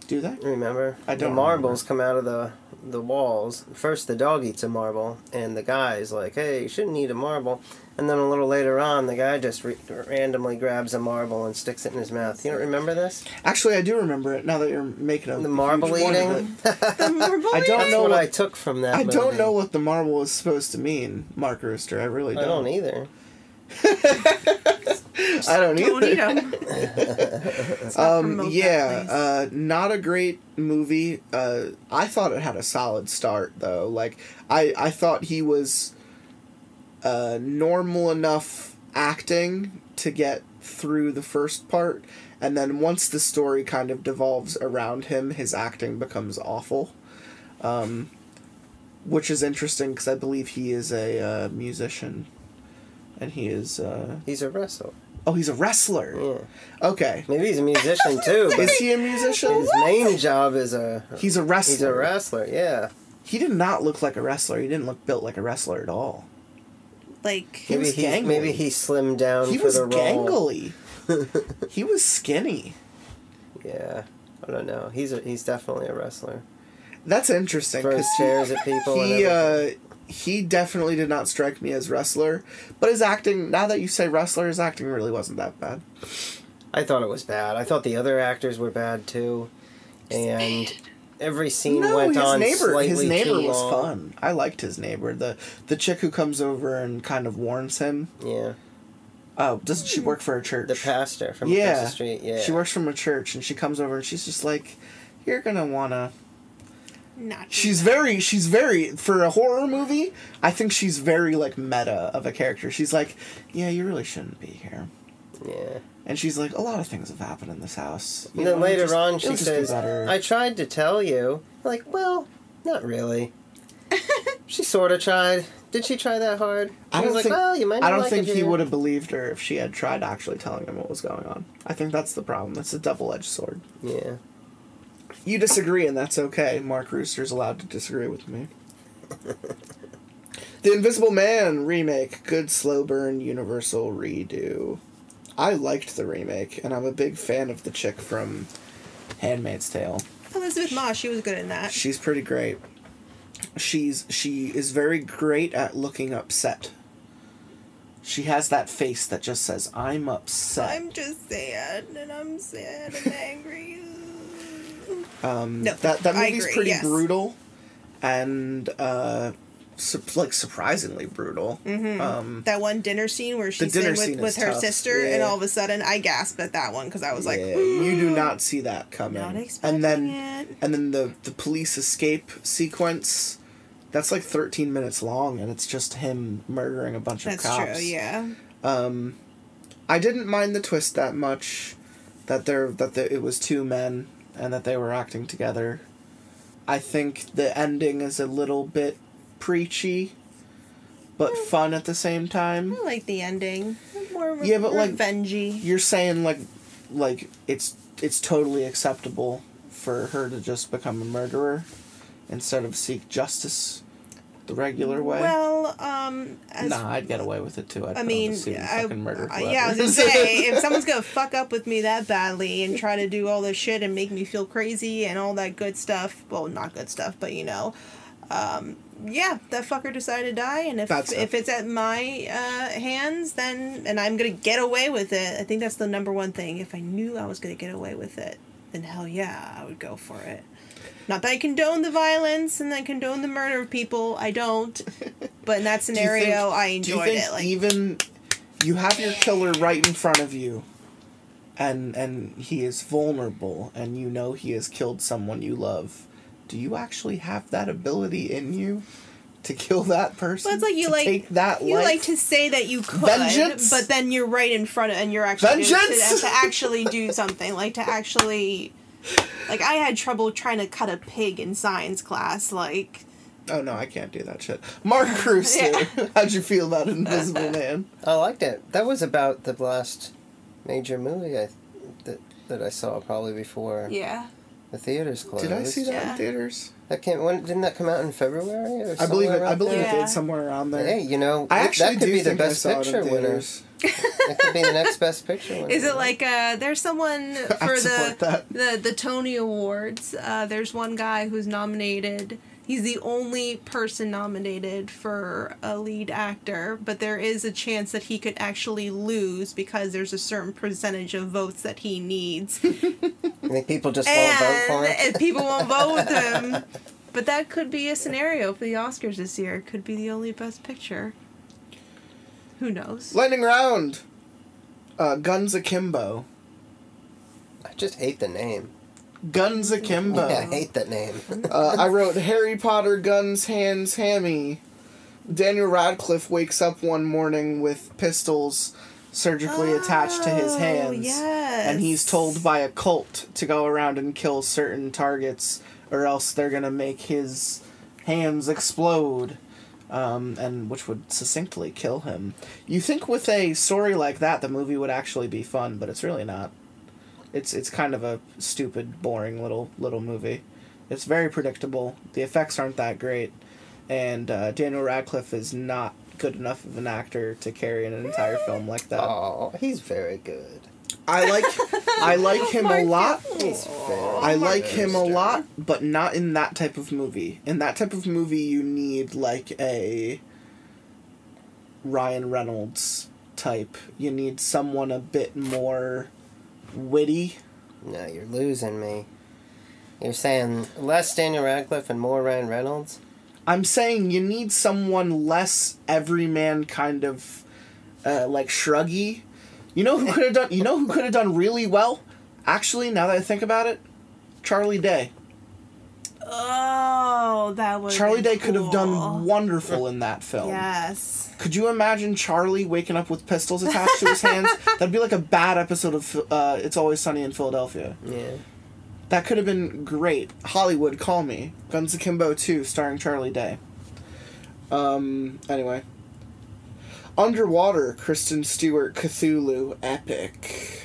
Do they? Remember? I don't. The marbles come out of the walls. First, the dog eats a marble, and the guy's like, "Hey, you shouldn't eat a marble." And then a little later on, the guy just randomly grabs a marble and sticks it in his mouth. You don't remember this? Actually, I do remember it, now that you're making a the marble eating? The marble I don't know what I took from that movie. don't know what the marble is supposed to mean, Mark Rooster. I really don't. I don't either. I don't either. Don't eat Not a great movie. I thought it had a solid start, though. Like, I thought he was normal enough acting to get through the first part, and then once the story kind of devolves around him, his acting becomes awful, which is interesting because I believe he is a musician, and he is he's a wrestler. Oh, he's a wrestler. Yeah. Okay. Maybe he's a musician too. But is he a musician? His main job is he's a wrestler. He's a wrestler. Yeah. He did not look like a wrestler. He didn't look built like a wrestler at all. Like, maybe he slimmed down for the role. He was gangly. He was skinny. Yeah, I don't know. He's definitely a wrestler. That's interesting. Throws chairs at people. He definitely did not strike me as wrestler, but his acting. Now that you say wrestler, his acting really wasn't that bad. I thought it was bad. I thought the other actors were bad too, and every scene went on slightly his neighbor too was long. fun. I liked his neighbor. The chick who comes over and kind of warns him. Yeah. Oh, doesn't she work for a church? The pastor from across the street. Yeah. She works from a church, and she comes over and she's just like, "You're gonna wanna." She's very for a horror movie. I think she's very like meta of a character. She's like, "Yeah, you really shouldn't be here." Yeah. And she's like, "A lot of things have happened in this house." And then later on, she says, "I tried to tell you." I'm like, well, not really. She sort of tried. Did she try that hard? I don't think. Well, you might not I don't like think it he here. would have believed her if she had tried actually telling him what was going on. I think that's the problem. It's a double-edged sword. Yeah. You disagree, and that's okay. Mark Rooster's allowed to disagree with me. The Invisible Man remake. Good slow burn Universal redo. I liked the remake, and I'm a big fan of the chick from Handmaid's Tale. Elizabeth Moss, she was good in that. She's pretty great. she is very great at looking upset. She has that face that just says, I'm upset. I'm just sad, and I'm sad and angry. No, that movie's agree, pretty yes. brutal, and surprisingly brutal. Mm-hmm. That one dinner scene where she's in with her tough. sister, Yeah. and all of a sudden I gasped at that one because I was like, you do not see that coming. Not expecting it. And then the police escape sequence, that's like 13 minutes long, and it's just him murdering a bunch of cops. That's true, yeah. I didn't mind the twist that much, that it was two men and that they were acting together. I think the ending is a little bit preachy, but fun at the same time. I like the ending. More but revengey. You're saying like it's totally acceptable for her to just become a murderer instead of seek justice the regular way. Well, I'd get away with it too. I'd fucking murder whoever. Yeah, I was gonna say, if someone's gonna fuck up with me that badly and try to do all this shit and make me feel crazy and all that good stuff, well, not good stuff, but yeah, that fucker decided to die, and if it's at my hands, then, and I'm gonna get away with it, I think that's the number one thing. If I knew I was gonna get away with it, then hell yeah, I would go for it. Not that I condone the violence and I condone the murder of people. I don't. But in that scenario, I enjoyed it. Like, even you have your killer right in front of you, and he is vulnerable, and you know he has killed someone you love. Do you actually have that ability in you to kill that person? well, it's like take that you life? like to say that you could, Vengeance? but then you're right in front of, and you're actually Vengeance? to actually do something, like to actually. Like, I had trouble trying to cut a pig in science class, like... Oh, no, I can't do that shit. Mark Rooster, how'd you feel about Invisible Man? I liked it. That was about the last major movie that I saw probably before the theaters closed. Did I see that in theaters? Didn't that come out in February? Or I believe it there? did, somewhere around there. Hey, I actually that could do be the think best I saw it picture in winner. theaters. It could be the next best picture winner. Is it like, there's someone for support that. the Tony Awards, there's one guy who's nominated, he's the only person nominated for a lead actor, but there is a chance that he could actually lose because there's a certain percentage of votes that he needs. You think people just won't vote for him? And people won't vote with him. But that could be a scenario for the Oscars this year. It could be the only best picture. Who knows? Lightning round. Guns Akimbo. I just hate the name. Guns Akimbo. Yeah, I hate that name. I wrote Harry Potter, Guns, Hands, Hammy. Daniel Radcliffe wakes up one morning with pistols surgically attached to his hands. Yes. And he's told by a cult to go around and kill certain targets, or else they're gonna make his hands explode. And which would succinctly kill him. You think with a story like that, the movie would actually be fun, but it's really not. It's kind of a stupid, boring little movie. It's very predictable. The effects aren't that great, and Daniel Radcliffe is not good enough of an actor to carry an entire film like that. Oh, he's very good. I like him a lot. I like him a Rooster. lot, but not in that type of movie. In that type of movie, you need like a Ryan Reynolds type. You need someone a bit more witty. No, you're losing me. You're saying less Daniel Radcliffe and more Ryan Reynolds? I'm saying you need someone less everyman kind of like shruggy. You know who could have done really well? Actually, now that I think about it, Charlie Day. Oh, that was Charlie Day could have done wonderful in that film. Yes. Could you imagine Charlie waking up with pistols attached to his hands? That'd be like a bad episode of It's Always Sunny in Philadelphia. Yeah. That could have been great. Hollywood, call me. Guns Akimbo 2, starring Charlie Day. Anyway. Underwater, Kristen Stewart, Cthulhu, epic.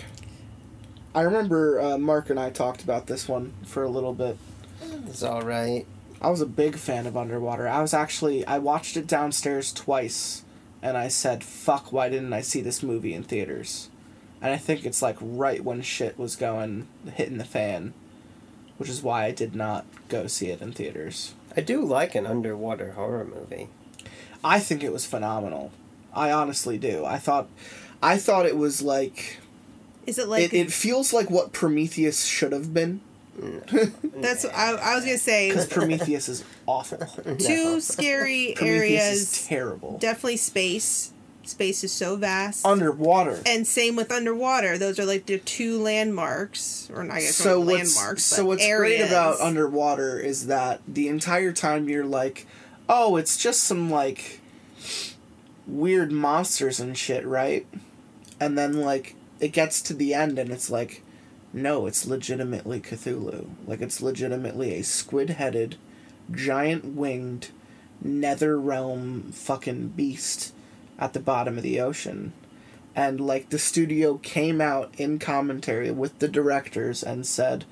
I remember Mark and I talked about this one for a little bit. It's alright. I was a big fan of Underwater. I watched it downstairs twice, and I said, fuck, why didn't I see this movie in theaters? And I think it's like right when shit was hitting the fan, which is why I did not go see it in theaters. I do like an underwater horror movie. I think it was phenomenal. I honestly do. I thought it was like... Is it like... It feels like what Prometheus should have been. That's what I was going to say. Because Prometheus is awful. Two scary Prometheus areas. is terrible. Definitely space. Space is so vast. Underwater. And same with underwater. Those are like the two landmarks. Or I guess not landmarks, So what's areas. great about underwater is that the entire time you're like, oh, it's just some, like, weird monsters and shit, right? And then, like, it gets to the end and it's like, no, it's legitimately Cthulhu. Like, it's legitimately a squid-headed, giant-winged, nether realm fucking beast at the bottom of the ocean. And, like, the studio came out in commentary with the directors and said,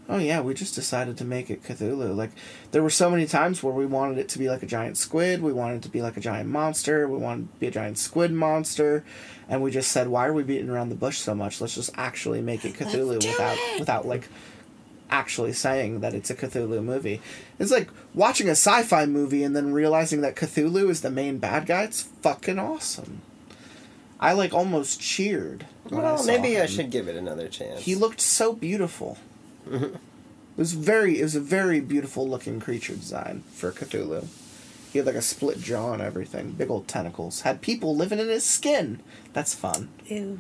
oh yeah, we just decided to make it Cthulhu. Like, there were so many times where we wanted it to be like a giant squid, we wanted it to be like a giant monster, we wanted it to be a giant squid monster, and we just said, why are we beating around the bush so much? Let's just actually make it Cthulhu without like actually saying that it's a Cthulhu movie. It's like watching a sci-fi movie and then realizing that Cthulhu is the main bad guy. It's fucking awesome. I like almost cheered when I saw maybe him. I should give it another chance. He looked so beautiful. It was a very beautiful looking creature design for Cthulhu. He had like a split jaw and everything, big old tentacles. Had people living in his skin. That's fun. Ew.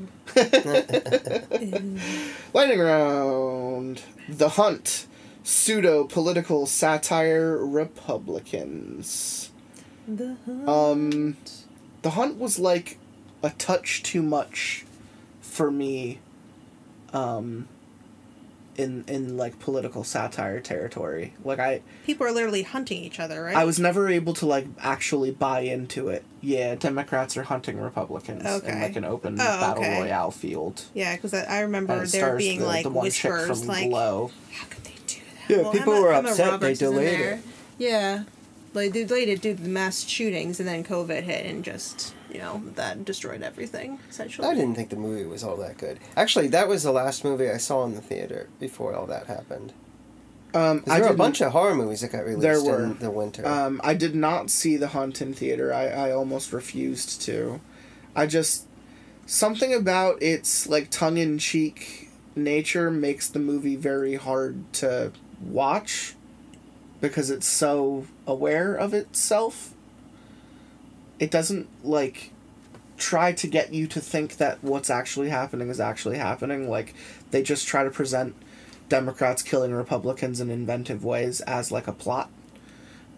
Lightning round. The Hunt. Pseudo-political satire Republicans. The Hunt. The Hunt was like a touch too much for me. In like political satire territory. Like people are literally hunting each other, right? I was never able to like actually buy into it. Yeah, Democrats are hunting Republicans in like an open battle royale field. Yeah, because I remember there being like the one chick whispers from like, Glow. how could they do that? Yeah, people were upset they delayed it. Yeah, like they delayed it due to the mass shootings, and then COVID hit and just that destroyed everything essentially. I didn't think the movie was all that good. Actually, that was the last movie I saw in the theater before all that happened. There were a bunch of horror movies that got released in the winter. I did not see The Hunt in theater. I almost refused to. Something about its like tongue-in-cheek nature makes the movie very hard to watch because it's so aware of itself. It doesn't, like, try to get you to think that what's actually happening is actually happening. Like, they just try to present Democrats killing Republicans in inventive ways as, like, a plot.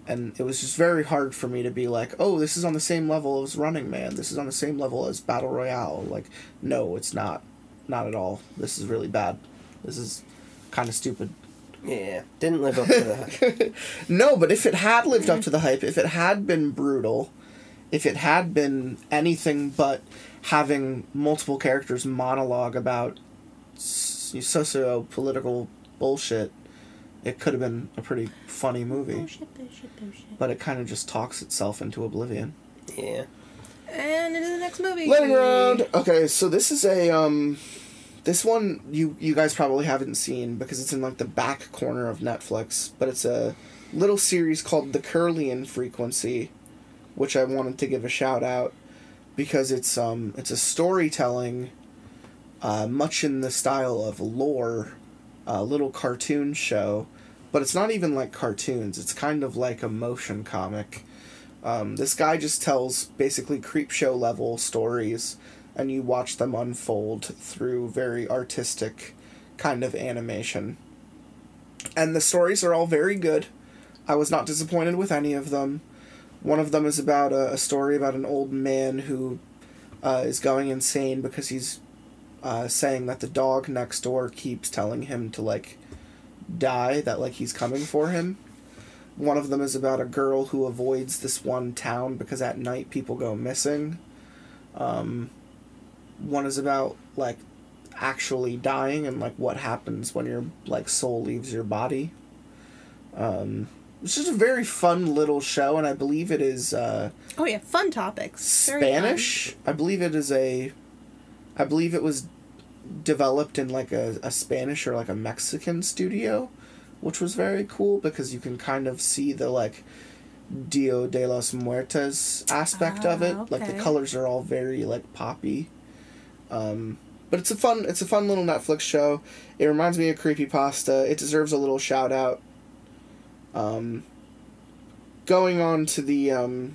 And it was just very hard for me to be like, oh, this is on the same level as Running Man. This is on the same level as Battle Royale. Like, no, it's not. Not at all. This is really bad. This is kind of stupid. Yeah, didn't live up to the hype. No, but if it had lived up to the hype, if it had been brutal... If it had been anything but having multiple characters monologue about socio-political bullshit, it could have been a pretty funny movie. Bullshit. But it kind of just talks itself into oblivion. Yeah. And into the next movie. Lightning round! Okay, so this is a, this one you guys probably haven't seen because it's in, like, the back corner of Netflix, but it's a little series called The Curlian Frequency, which I wanted to give a shout out because it's a storytelling, much in the style of Lore, a little cartoon show, but it's not even like cartoons. It's kind of like a motion comic. This guy just tells basically Creepshow level stories, and you watch them unfold through very artistic kind of animation. And the stories are all very good. I was not disappointed with any of them. One of them is about a story about an old man who is going insane because he's saying that the dog next door keeps telling him to, like, die, that, like, he's coming for him. One of them is about a girl who avoids this one town because at night people go missing. One is about, like, actually dying and, like, what happens when your, like, soul leaves your body. It's just a very fun little show, and I believe it is, fun topics. Very Spanish. fun. I believe it was developed in, like, a Spanish or, like, a Mexican studio. which was very cool because you can kind of see the, like, Dia de los Muertos aspect of it. Okay. Like, the colors are all very, like, poppy. But it's a fun little Netflix show. It reminds me of Creepypasta. It deserves a little shout out. Going on to the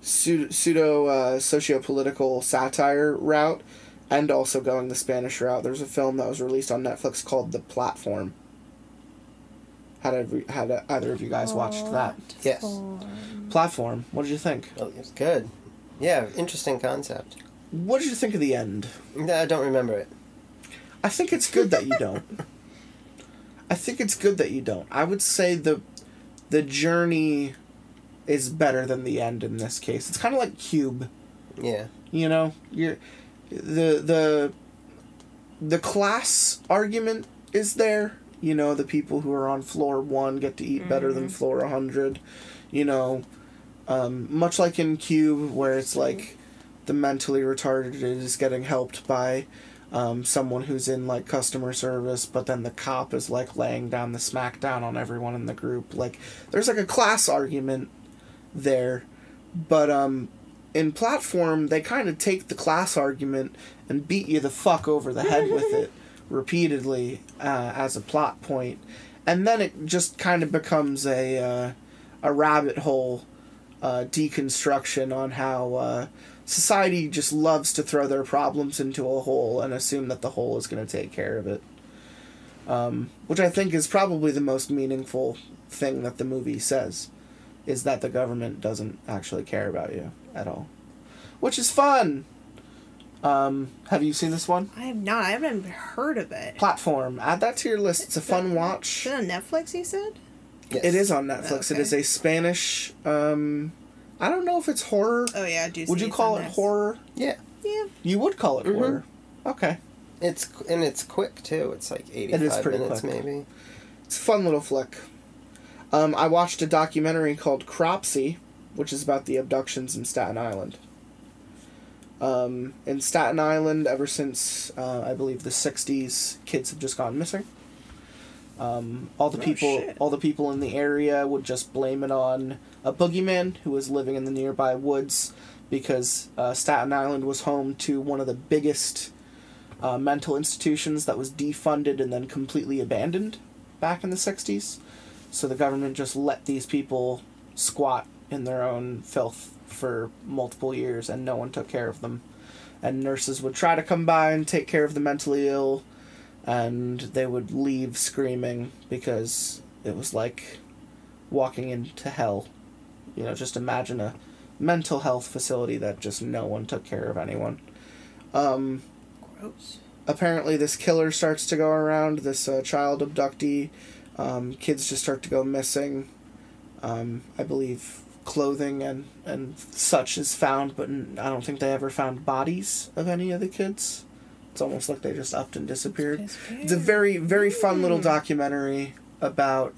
pseudo socio-political satire route, and also going the Spanish route, there's a film that was released on Netflix called The Platform. Had either of you guys watched that? Yes. Platform. What did you think? Oh, it's good. Yeah, interesting concept. What did you think of the end? I don't remember it. I think it's good that you don't. I would say the journey is better than the end in this case. It's kind of like Cube. Yeah. You know, the class argument is there. You know, the people who are on floor 1 get to eat better than floor 100. You know, much like in Cube, where it's like the mentally retarded is getting helped by someone who's in, like, customer service, but then the cop is, like, laying down the smackdown on everyone in the group. Like, there's, like, a class argument there. But in Platform, they kind of take the class argument and beat you the fuck over the head with it repeatedly as a plot point. And then it just kind of becomes a rabbit hole deconstruction on how society just loves to throw their problems into a hole and assume that the hole is going to take care of it. Which I think is probably the most meaningful thing that the movie says, is that the government doesn't actually care about you at all. Which is fun! Have you seen this one? I have not. I haven't even heard of it. Platform. Add that to your list. It's a fun watch. Is it on Netflix, you said? Yes. It is on Netflix. Okay. It is a Spanish... I don't know if it's horror. Oh, yeah, I do see Would you call it horror? Yeah. Yeah. You would call it horror. Okay. It's quick, too. It's like 85 It is pretty minutes, quick. maybe. It's a fun little flick. I watched a documentary called Cropsy, which is about the abductions in Staten Island. In Staten Island, ever since, I believe, the 60s, kids have just gone missing. All the people in the area would just blame it on a boogeyman who was living in the nearby woods, because Staten Island was home to one of the biggest mental institutions that was defunded and then completely abandoned back in the 60s. So the government just let these people squat in their own filth for multiple years, and no one took care of them. And nurses would try to come by and take care of the mentally ill, and they would leave screaming because it was like walking into hell. You know, just imagine a mental health facility that just no one took care of anyone. Gross. Apparently this killer starts to go around, this child abductee. Kids just start to go missing. I believe clothing and such is found, but I don't think they ever found bodies of any of the kids. It's almost like they just upped and disappeared. It's a very, very fun little documentary about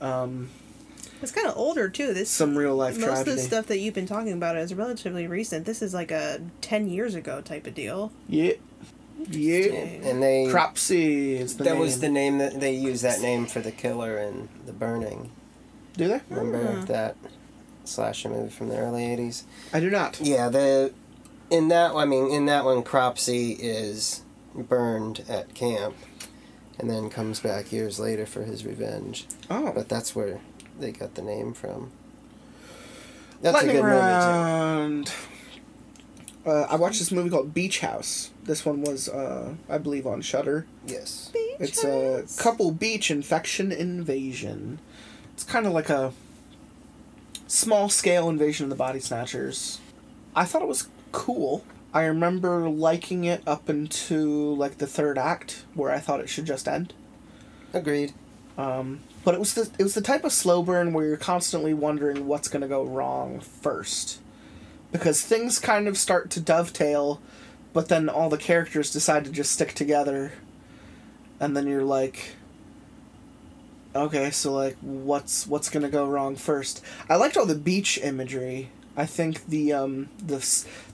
it's kind of older, too. Some real-life tragedy. Most of the stuff that you've been talking about is relatively recent. This is like a 10 years ago type of deal. Yeah. Yeah. And they... Cropsy is the name. That was the name that they used, that name for the killer and the burning. Do they? Remember that slasher movie from the early 80s? I do not. Yeah, in that one, Cropsy is burned at camp and then comes back years later for his revenge. Oh. But that's where they got the name from. That's Lightning a good round. I watched this movie called Beach House. This one was, I believe, on Shudder. Yes. It's a couple beach infection invasion. It's kind of like a small-scale invasion of the Body Snatchers. I thought it was cool. I remember liking it up into, like, the third act, where I thought it should just end. Agreed. But it was the type of slow burn where you're constantly wondering what's going to go wrong first. Because things kind of start to dovetail, but then all the characters decide to just stick together. And then you're like, okay, so, like, what's going to go wrong first? I liked all the beach imagery. I think the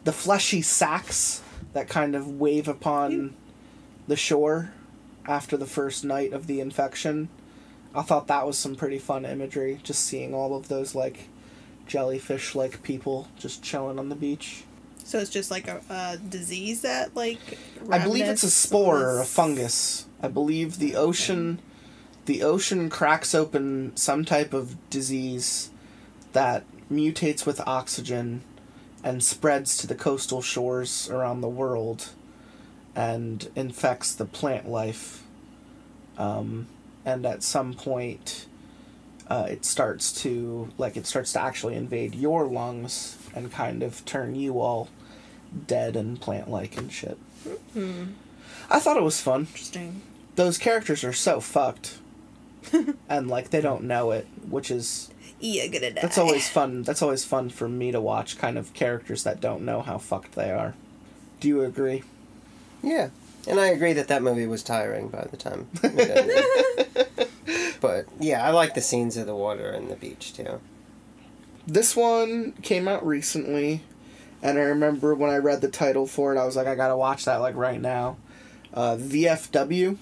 fleshy sacks that kind of wave upon the shore after the first night of the infection, I thought that was some pretty fun imagery, just seeing all of those, like, jellyfish-like people just chilling on the beach. So it's just like a disease that, like, I believe it's a spore or a was- fungus. I believe the ocean cracks open some type of disease that mutates with oxygen and spreads to the coastal shores around the world and infects the plant life. And at some point, it starts to actually invade your lungs and kind of turn you all dead and plant-like and shit. Mm-hmm. I thought it was fun. Interesting. Those characters are so fucked. And, like, they don't know it, which is... Yeah, gonna die. That's always fun. That's always fun for me to watch, kind of characters that don't know how fucked they are. Do you agree? Yeah. And I agree that movie was tiring by the time it ended. But, yeah, I like the scenes of the water and the beach, too. This one came out recently, and I remember when I read the title for it, I was like, I gotta watch that, like, right now. VFW.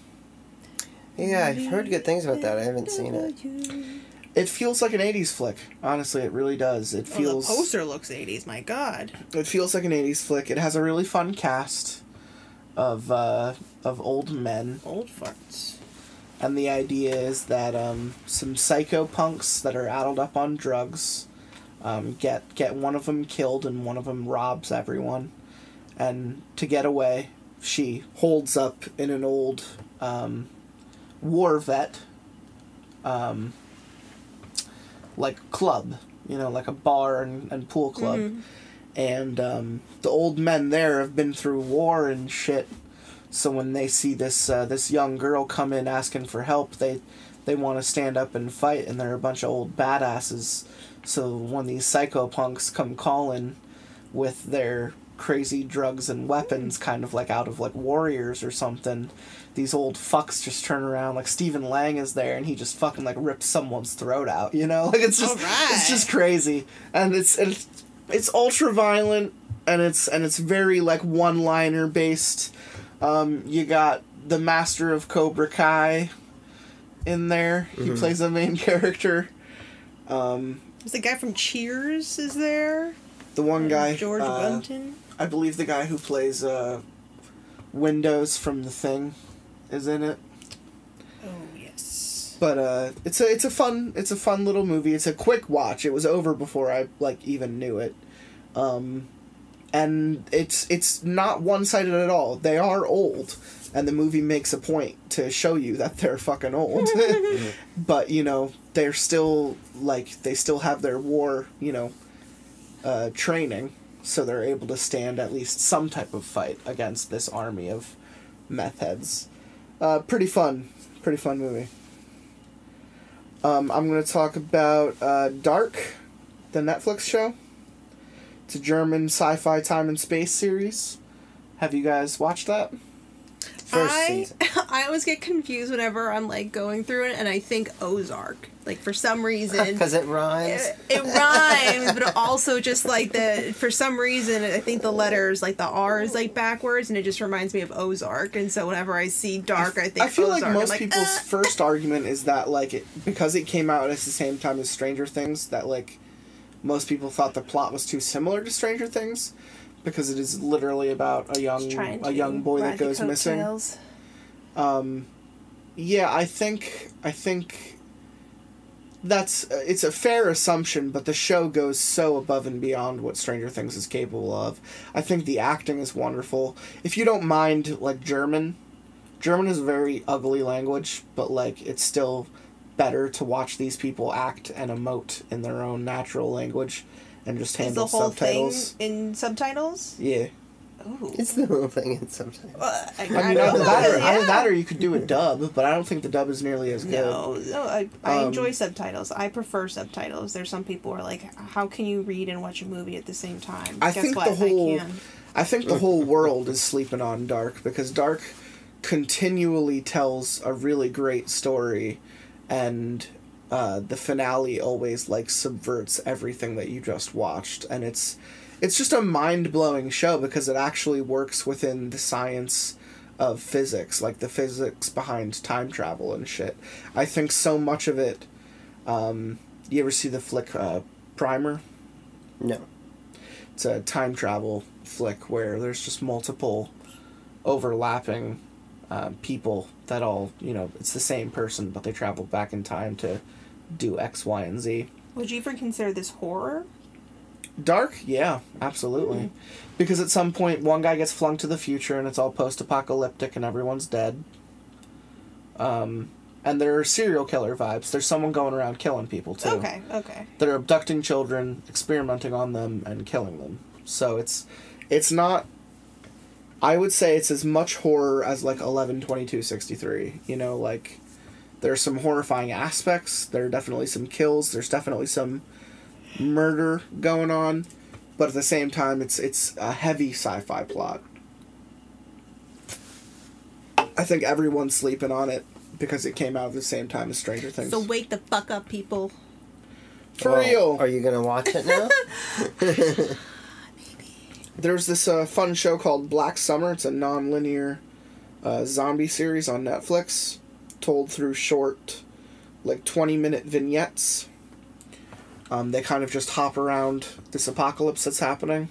Yeah, I've heard good things about that. I haven't seen it. It feels like an 80s flick. Honestly, it really does. It feels... Oh, the poster looks 80s, my god. It feels like an 80s flick. It has a really fun cast of old men. Old farts. And the idea is that some psychopunks that are addled up on drugs get one of them killed and one of them robs everyone. And to get away, she holds up in an old war vet like club, you know, like a bar and pool club. Mm-hmm. And the old men there have been through war and shit. So when they see this young girl come in asking for help, they want to stand up and fight, and they're a bunch of old badasses. So when these psychopunks come calling with their crazy drugs and weapons, kind of like out of like Warriors or something, these old fucks just turn around. Like Stephen Lang is there, and he just fucking like rips someone's throat out. You know, like it's just it's just crazy, and it's ultra violent, and it's very like one-liner based. You got the master of Cobra Kai in there. Mm-hmm. He plays the main character. Is the guy from Cheers is there? The one guy, George Bunton. I believe the guy who plays Windows from The Thing is in it. Oh yes. But it's a fun little movie. It's a quick watch. It was over before I like even knew it. And it's not one-sided at all. They are old, and the movie makes a point to show you that they're fucking old. But, you know, they're still, like, they still have their war, you know, training, so they're able to stand at least some type of fight against this army of meth heads. Pretty fun movie. I'm going to talk about Dark, the Netflix show. It's a German sci-fi time and space series. Have you guys watched that? First season. I always get confused whenever I'm like going through it, and I think Ozark. Like for some reason, because it rhymes. It rhymes, but also just like for some reason, I think the letters like the R is like backwards, and it just reminds me of Ozark. And so whenever I see Dark, I think I feel Ozark. like most people's first argument is that like because it came out at the same time as Stranger Things, that like most people thought the plot was too similar to Stranger Things, because it is literally about a young boy that goes missing. Yeah, I think that's it's a fair assumption, but the show goes so above and beyond what Stranger Things is capable of. I think the acting is wonderful. If you don't mind like German is a very ugly language, but like it's still better to watch these people act and emote in their own natural language and just handle subtitles. Is the whole thing in subtitles? Yeah. Oh. It's the whole thing in subtitles. I mean, either that or you could do a dub, but I don't think the dub is nearly as good. No, I enjoy subtitles. I prefer subtitles. There's some people who are like, how can you read and watch a movie at the same time? I think the whole world is sleeping on Dark, because Dark continually tells a really great story, and the finale always like subverts everything that you just watched, and it's just a mind-blowing show because it actually works within the science of physics, like the physics behind time travel and shit. I think so much of it. You ever see the flick Primer? No. It's a time travel flick where there's just multiple overlapping people that all, it's the same person, but they travel back in time to do X, Y, and Z. Would you ever consider this horror? Dark? Yeah, absolutely. Because at some point, one guy gets flung to the future and it's all post-apocalyptic and everyone's dead. And there are serial killer vibes. There's someone going around killing people, too. Okay. They're abducting children, experimenting on them, and killing them. So it's not... I would say it's as much horror as, 11/22/63. There are some horrifying aspects. There are definitely some kills. There's definitely some murder going on. But at the same time, it's a heavy sci-fi plot. I think everyone's sleeping on it because it came out at the same time as Stranger Things. So wake the fuck up, people. For real. Are you going to watch it now? Maybe. There's this fun show called Black Summer. It's a non-linear zombie series on Netflix, told through short, 20-minute vignettes. They kind of just hop around this apocalypse that's happening.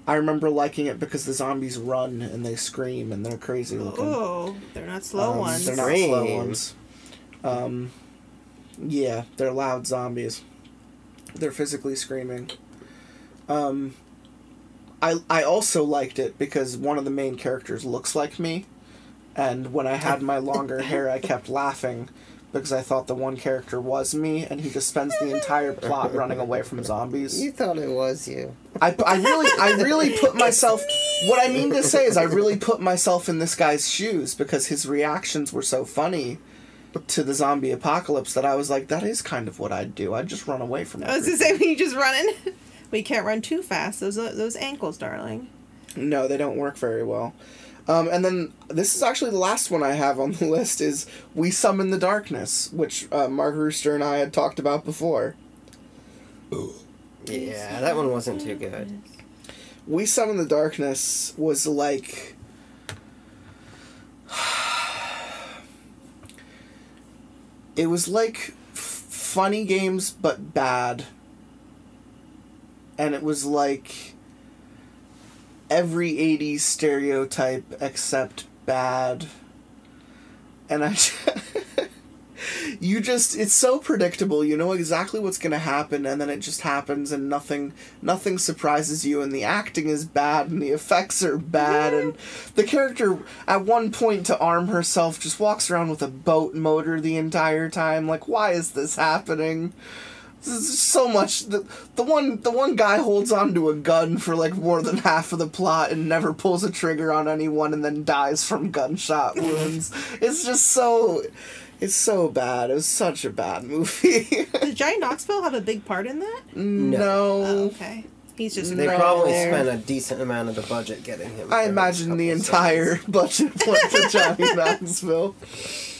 I remember liking it because the zombies run and they scream and they're crazy looking. Oh, they're not slow ones. They're not slow ones. Yeah, they're loud zombies. They're physically screaming. I also liked it because one of the main characters looks like me, and when I had my longer hair, I kept laughing because I thought the one character was me, and he just spends the entire plot running away from zombies. You thought it was you. I really put myself... What I mean to say is I really put myself in this guy's shoes because his reactions were so funny to the zombie apocalypse that I was like, that is kind of what I'd do. I'd just run away from it. I was going to say, when you just running... But you can't run too fast. Those ankles, darling. No, they don't work very well. And then, this is actually the last one I have on the list, is We Summon the Darkness, which Mark Rooster and I had talked about before. Yeah, that one wasn't too good. We Summon the Darkness was like... It was like funny games, but bad. And it was like every 80s stereotype except bad. And it's so predictable. You know exactly what's going to happen, and then it just happens, and nothing surprises you, and the acting is bad, and the effects are bad, and the character, at one point, to arm herself, just walks around with a boat motor the entire time. Like, why is this happening? So much. The one guy holds on to a gun for more than half of the plot and never pulls a trigger on anyone and then dies from gunshot wounds. It's just so... It's so bad. It was such a bad movie. Did Johnny Knoxville have a big part in that? No. Oh, okay. He's just... They probably spent a decent amount of the budget getting him. I imagine the entire budget went to Johnny Knoxville.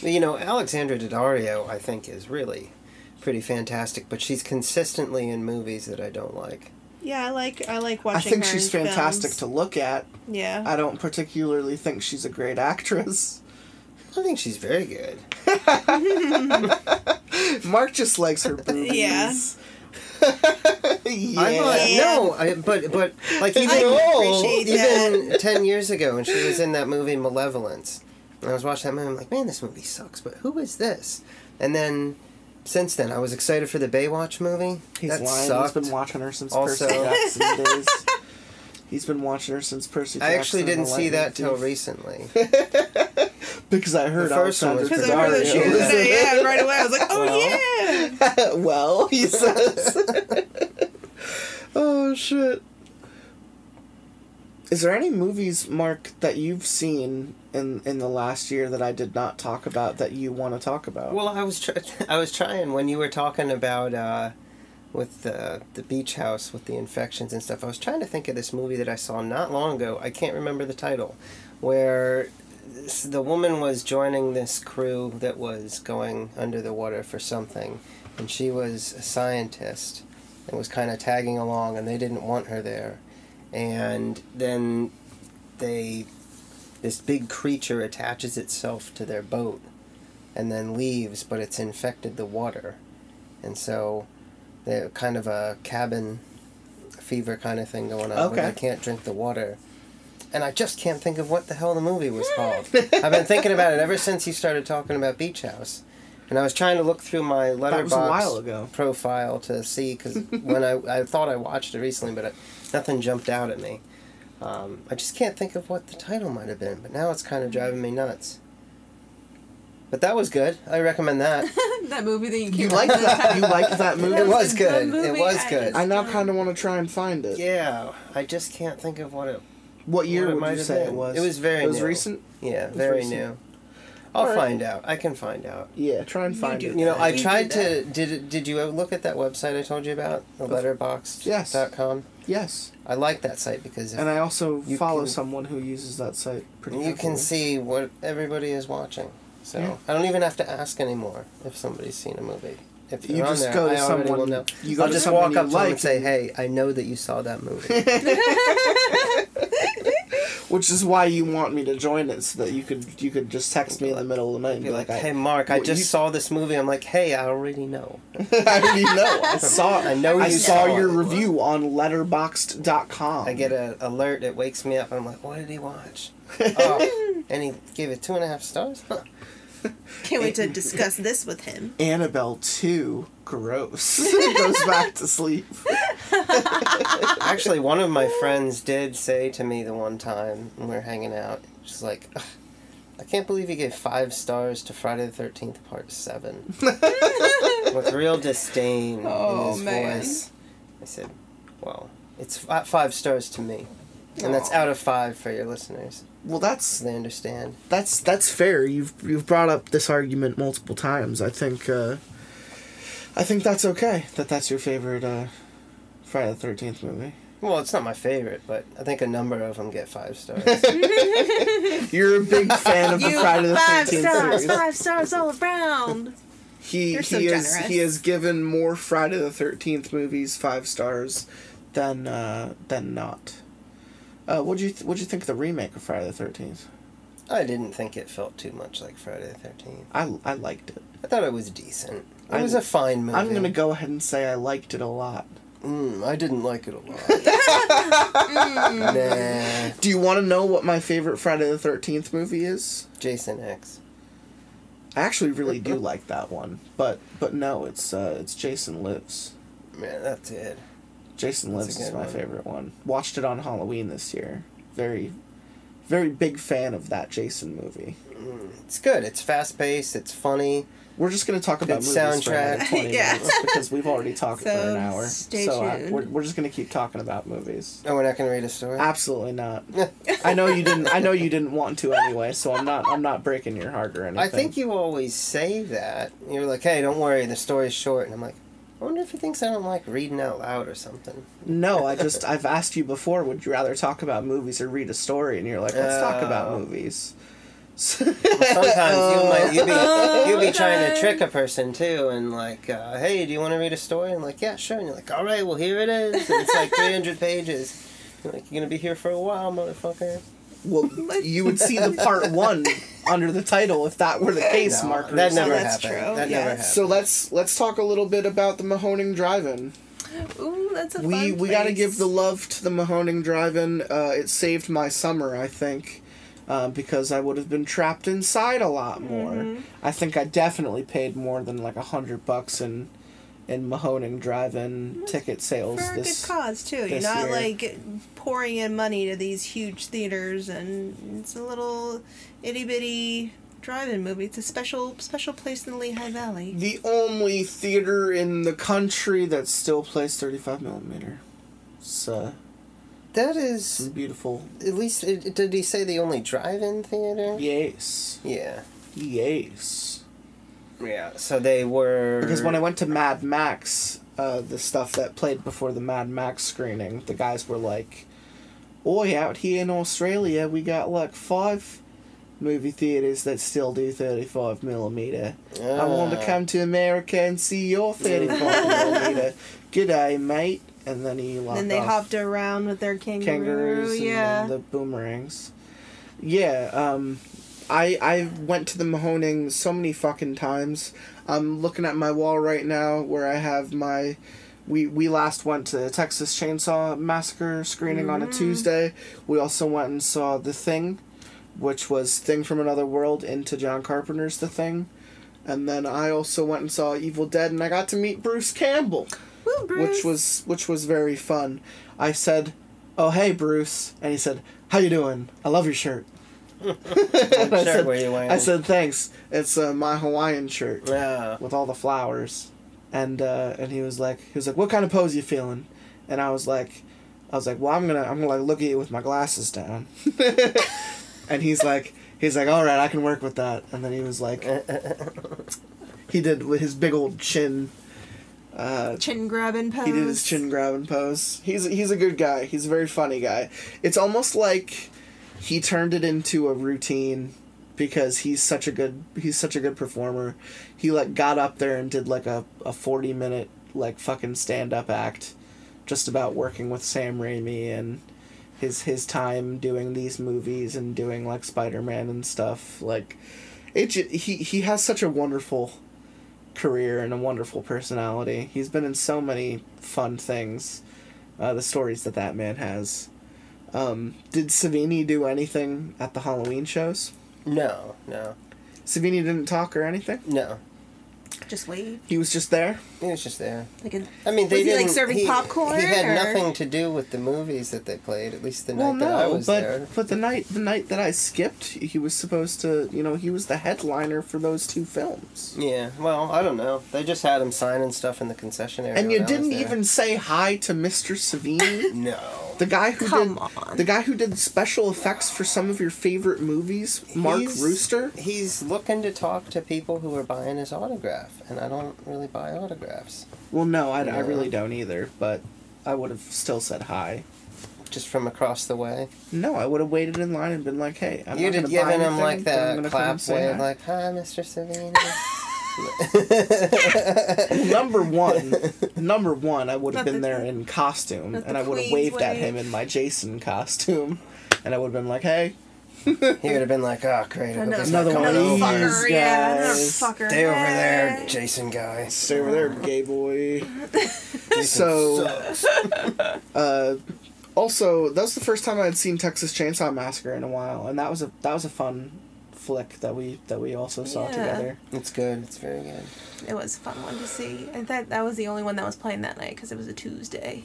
Alexandra Daddario, I think, is really... pretty fantastic, but she's consistently in movies that I don't like. Yeah, I like watching her. I think she's fantastic films. to look at. Yeah. I don't particularly think she's a great actress. I think she's very good. Mark just likes her boobies. Yeah. Yeah. But even 10 years ago when she was in that movie Malevolence, and I was watching that movie, I'm like, man, this movie sucks, but who is this? And then since then, I was excited for the Baywatch movie. He's that lying. Sucked. He's been watching her since Also, Percy Jackson days. He's been watching her since Percy Jackson. I actually didn't see that till recently. Because I heard The first one was Because I heard that she was there, yeah, right away. I was like, oh, yeah! Well, he says. Oh, shit. Is there any movies, Mark, that you've seen in the last year that I did not talk about that you want to talk about? Well, I was trying when you were talking about with the beach house with the infections and stuff. I was trying to think of this movie that I saw not long ago. I can't remember the title, where the woman was joining this crew that was going under the water for something, and she was a scientist and was kind of tagging along, and they didn't want her there. And then they this big creature attaches itself to their boat and then leaves, but it's infected the water. And so they're kind of a cabin fever kind of thing going on where they can't drink the water. And I just can't think of what the hell the movie was called. I've been thinking about it ever since you started talking about Beach House. And I was trying to look through my Letterboxd profile to see, because when I thought I watched it recently, but nothing jumped out at me. I just can't think of what the title might have been, but now it's kind of driving me nuts. But that was good. I recommend that. That movie that You liked that? You liked that movie? It was good. It was good. I now kind of want to try and find it. Yeah, I just can't think of what it. What year would you say been. it was? It was very new. It was recent? Yeah, very new. I'll find out. I can find out. Yeah, try and find it. You know, I tried to... Did you look at that website I told you about? The letterboxd.com? Yes. I like that site because... And I also follow someone who uses that site pretty heavily. You can see what everybody is watching. So I don't even have to ask anymore if somebody's seen a movie. If they're you on just there, go to I already someone. will know. You go I'll to just someone walk up you to them like and say, "Hey, I know that you saw that movie." Which is why you want me to join it, so that you could just text me in the middle of the night and be like, "Hey, Mark, I just saw this movie." I'm like, "Hey, I already know." I already know. I saw your review on letterboxd.com. I get an alert. It wakes me up. And I'm like, "What did he watch?" Oh, and he gave it 2.5 stars. Huh. Can't wait to discuss this with him. Annabelle 2, gross. Goes back to sleep. Actually, one of my friends did say to me the one time when we were hanging out, she's like, I can't believe he gave 5 stars to Friday the 13th Part 7. With real disdain in his voice. I said, well, it's 5 stars to me. And that's out of 5 for your listeners. Well, they understand. That's fair. You've brought up this argument multiple times. I think that's okay. That's your favorite Friday the 13th movie. Well, it's not my favorite, but I think a number of them get 5 stars. You're a big fan of the Friday the 13th series. 5 stars all around. He has given more Friday the 13th movies 5 stars than not. What'd you think of the remake of Friday the 13th? I didn't think it felt too much like Friday the 13th. I liked it. I thought it was decent. It was a fine movie. I'm going to go ahead and say I liked it a lot. I didn't like it a lot. Nah. Do you want to know what my favorite Friday the 13th movie is? Jason X. I actually really do like that one, but no, it's Jason Lives. Man, that's it. Jason Lives is my favorite one. Watched it on Halloween this year. Very, very big fan of that Jason movie. It's good. It's fast paced. It's funny. We're just going to talk about movies soundtrack. for like 20 minutes because we've already talked for an hour. Stay tuned. We're just going to keep talking about movies. Oh, we're not going to read a story? Absolutely not. I know you didn't want to anyway, so I'm not breaking your heart or anything. I think you always say that. You're like, "Hey, don't worry, the story's short." And I'm like, I wonder if he thinks I don't like reading out loud or something. No, I've asked you before, would you rather talk about movies or read a story? And you're like, let's talk about movies. Sometimes you'll be trying to trick a person too, and like, hey, do you want to read a story? And I'm like, yeah, sure. And you're like, all right, well, here it is. And it's like 300 pages. You're like, you're gonna be here for a while, motherfucker. Well, you would see the part 1 under the title if that were the case, No, Mark. That never that's happened. true. That never happened. So let's talk a little bit about the Mahoning Drive-In. Ooh, that's a fun We got to place. give the love to the Mahoning Drive-In. It saved my summer, I think, because I would have been trapped inside a lot more. I think I definitely paid more than like $100 in Mahoning Drive-In ticket sales for a good cause too. You're not like pouring in money to these huge theaters, and it's a little itty bitty drive-in movie. It's a special place in the Lehigh Valley. The only theater in the country that still plays 35mm. So that is some beautiful. At least did he say the only drive-in theater? Yes. Yeah. Yes. Yeah, so they were... Because when I went to Mad Max, the stuff that played before the Mad Max screening, the guys were like, "Oi, out here in Australia, we got like 5 movie theaters that still do 35mm. I want to come to America and see your 35mm. G'day, mate." And then he locked Then they off. hopped around with their kangaroos, And the boomerangs. Yeah, I went to the Mahoning so many fucking times. I'm looking at my wall right now where I have my... We last went to the Texas Chainsaw Massacre screening on a Tuesday. We also went and saw The Thing, which was Thing from Another World into John Carpenter's The Thing. And then I also went and saw Evil Dead, and I got to meet Bruce Campbell. Woo, Bruce. Which was very fun. I said, "Oh, hey, Bruce." And he said, "How you doing? I love your shirt." I said, "Thanks. It's my Hawaiian shirt with all the flowers." And he was like, "What kind of pose you feeling?" And I was like, "Well, I'm gonna like look at you with my glasses down." And he's like, "All right, I can work with that." And then he was like, he did with his big old chin. Chin grabbing pose. He did his chin grabbing pose. He's a good guy. He's a very funny guy. It's almost like he turned it into a routine because he's such a good performer. He like got up there and did like a 40-minute like fucking stand-up act just about working with Sam Raimi and his time doing these movies and doing like Spider-Man and stuff. Like he has such a wonderful career and a wonderful personality. He's been in so many fun things. The stories that man has. Did Savini do anything at the Halloween shows? No. Savini didn't talk or anything? No. Just wave. He was just there? He was just there. They was he like serving popcorn? He had nothing to do with the movies that they played, at least the night that I was there. But the night that I skipped, he was supposed to, he was the headliner for those two films. Yeah, well, I don't know. They just had him signing stuff in the concession area. And you didn't even say hi to Mr. Savini? No. The guy who did special effects for some of your favorite movies, Mark Rooster? He's looking to talk to people who are buying his autograph, and I don't really buy autographs. Well, no, I really don't either, but I would have still said hi. Just from across the way? No, I would have waited in line and been like, hey, I'm You'd not have given him like that clap wave, like, hi, Mr. Savini. Number one, I would have been there in costume, and I would have waved at him in my Jason costume, and I would have been like, hey. He would have been like, oh, great. Another one of these guys. Another fucker. Stay over there, Jason guy. Stay over there, gay boy. So, also, that was the first time I had seen Texas Chainsaw Massacre in a while, and that was a fun flick that we also saw together. It's good. It's very good. It was a fun one to see. I thought that was the only one that was playing that night because it was a Tuesday.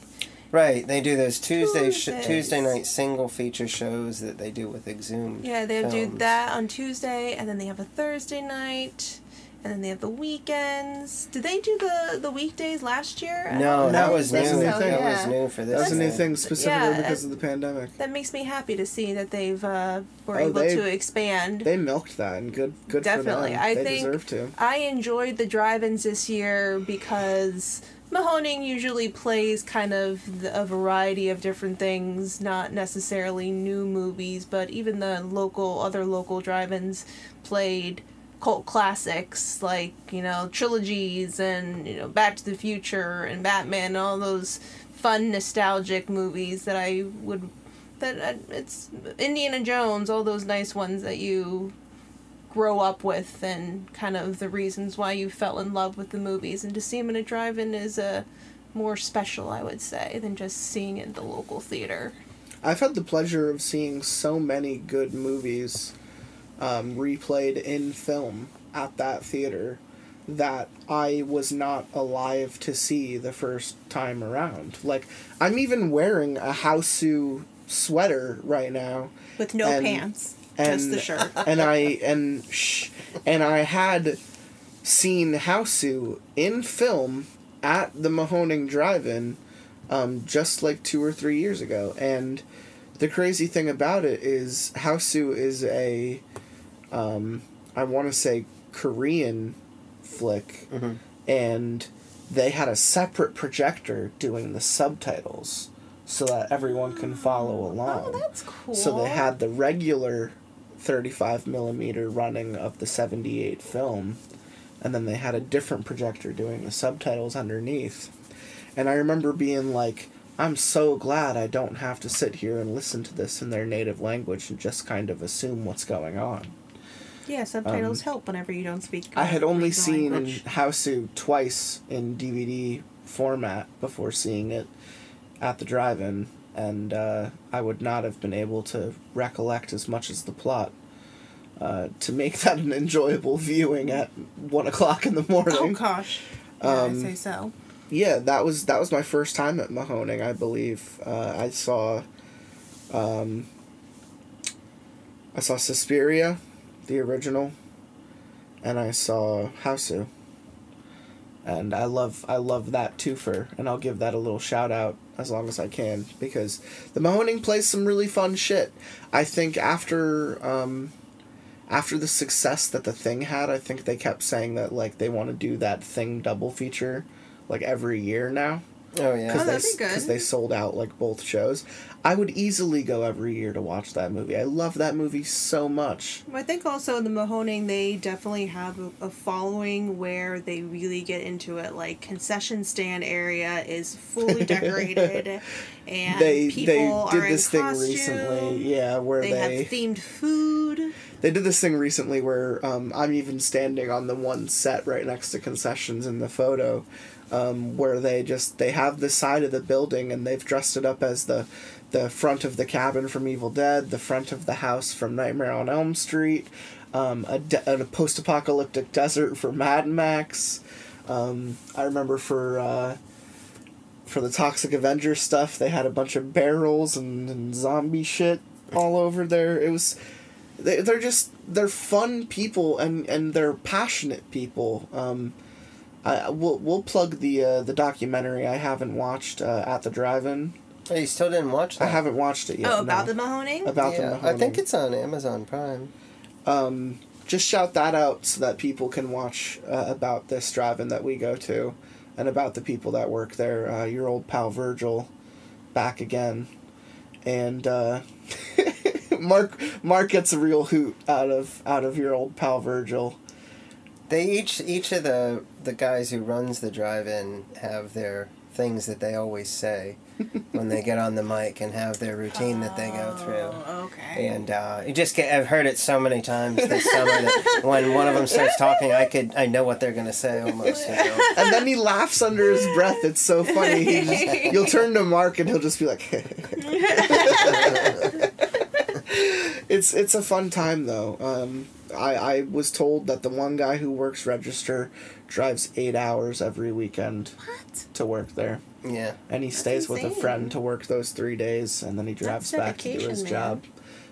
Right, they do those Tuesday night single feature shows that they do with Exhumed. Yeah, they do that on Tuesday, and then they have a Thursday night, and then they have the weekends. Did they do the weekdays last year? No, that was new. That's a new thing. That was new for this. That was a new thing specifically because of the pandemic. That makes me happy to see that they've were able to expand. They milked that, and good Definitely. for them. I they think deserve to. I enjoyed the drive-ins this year because Mahoning usually plays kind of a variety of different things, not necessarily new movies, but even the other local drive-ins played cult classics like, trilogies and, Back to the Future and Batman and all those fun nostalgic movies it's Indiana Jones, all those nice ones that you grow up with and kind of the reasons why you fell in love with the movies, and to see them in a drive-in is more special, I would say, than just seeing it in the local theater. I've had the pleasure of seeing so many good movies replayed in film at that theater that I was not alive to see the first time around. Like, I'm even wearing a Houseu sweater right now with no pants. Just the shirt. and I had seen Houseu in film at the Mahoning Drive-In just like 2 or 3 years ago. And the crazy thing about it is Houseu is a I want to say Korean flick, and they had a separate projector doing the subtitles so that everyone can follow along. Oh, that's cool. So they had the regular 35mm running of the 78 film, and then they had a different projector doing the subtitles underneath. And I remember being like, I'm so glad I don't have to sit here and listen to this in their native language and just kind of assume what's going on. Yeah, subtitles help whenever you don't speak. I had only regional seen language. Hausu twice in DVD format before seeing it at the drive-in, and I would not have been able to recollect as much as the plot to make that an enjoyable viewing at 1 o'clock in the morning. Oh gosh, yeah, I'd say so. Yeah, that was my first time at Mahoning, I believe. I saw Suspiria, the original, and I saw Hausu. And I love that twofer, and I'll give that a little shout out as long as I can, because the Mahoning plays some really fun shit. I think after the success that The Thing had, I think they kept saying that like they want to do that Thing double feature like every year now. Oh yeah, that'd be good. Because they sold out like both shows. I would easily go every year to watch that movie. I love that movie so much. I think also the Mahoning, they definitely have a following where they really get into it. Like, concession stand area is fully decorated, and people did are in this thing costume. recently, yeah, where they have themed food. They did this thing recently where I'm even standing on the one set right next to concessions in the photo, where they have the side of the building and they've dressed it up as the front of the cabin from Evil Dead, the front of the house from Nightmare on Elm Street, a post-apocalyptic desert for Mad Max. I remember for the Toxic Avenger stuff, they had a bunch of barrels and zombie shit all over there. It was... They're fun people and they're passionate people. We'll plug the documentary I haven't watched at the drive-in. Oh, you still didn't watch that? I haven't watched it yet. Oh, about no. the Mahoning? About the Yeah, Mahoning. I think it's on Amazon Prime. Just shout that out so that people can watch about this drive-in that we go to, and about the people that work there. Your old pal Virgil, back again, and Mark gets a real hoot out of your old pal Virgil. They each of the guys who runs the drive-in have their things that they always say when they get on the mic and have their routine that they go through. Okay. And I've heard it so many times this summer that when one of them starts talking, I know what they're gonna say almost. You know? And then he laughs under his breath. It's so funny. You'll turn to Mark and he'll just be like, It's a fun time though. I was told that the one guy who works register drives 8 hours every weekend to work there. Yeah. And he stays with a insane. friend to work those 3 days, and then he drives That's back to do his dedication, job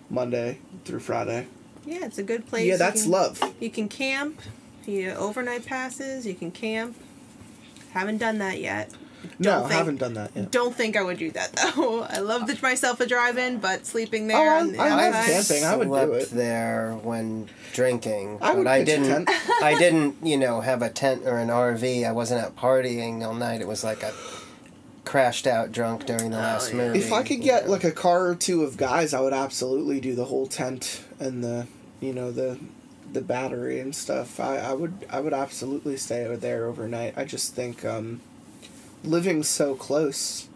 Monday through Friday. Yeah, it's a good place. Yeah, that's love. You can camp. You overnight passes. You can camp. Haven't done that yet. No, I haven't done that yet. Don't think I would do that though. I love myself a drive-in, but sleeping there Oh, on the I love outside. camping. I would do slept it. there when drinking, I would but I pitch a didn't. tent. I didn't, have a tent or an RV. I wasn't out partying all night. It was like I crashed out drunk during the last movie. If I could get like a car or two of guys, I would absolutely do the whole tent and the battery and stuff. I would absolutely stay there overnight. I just think living so close,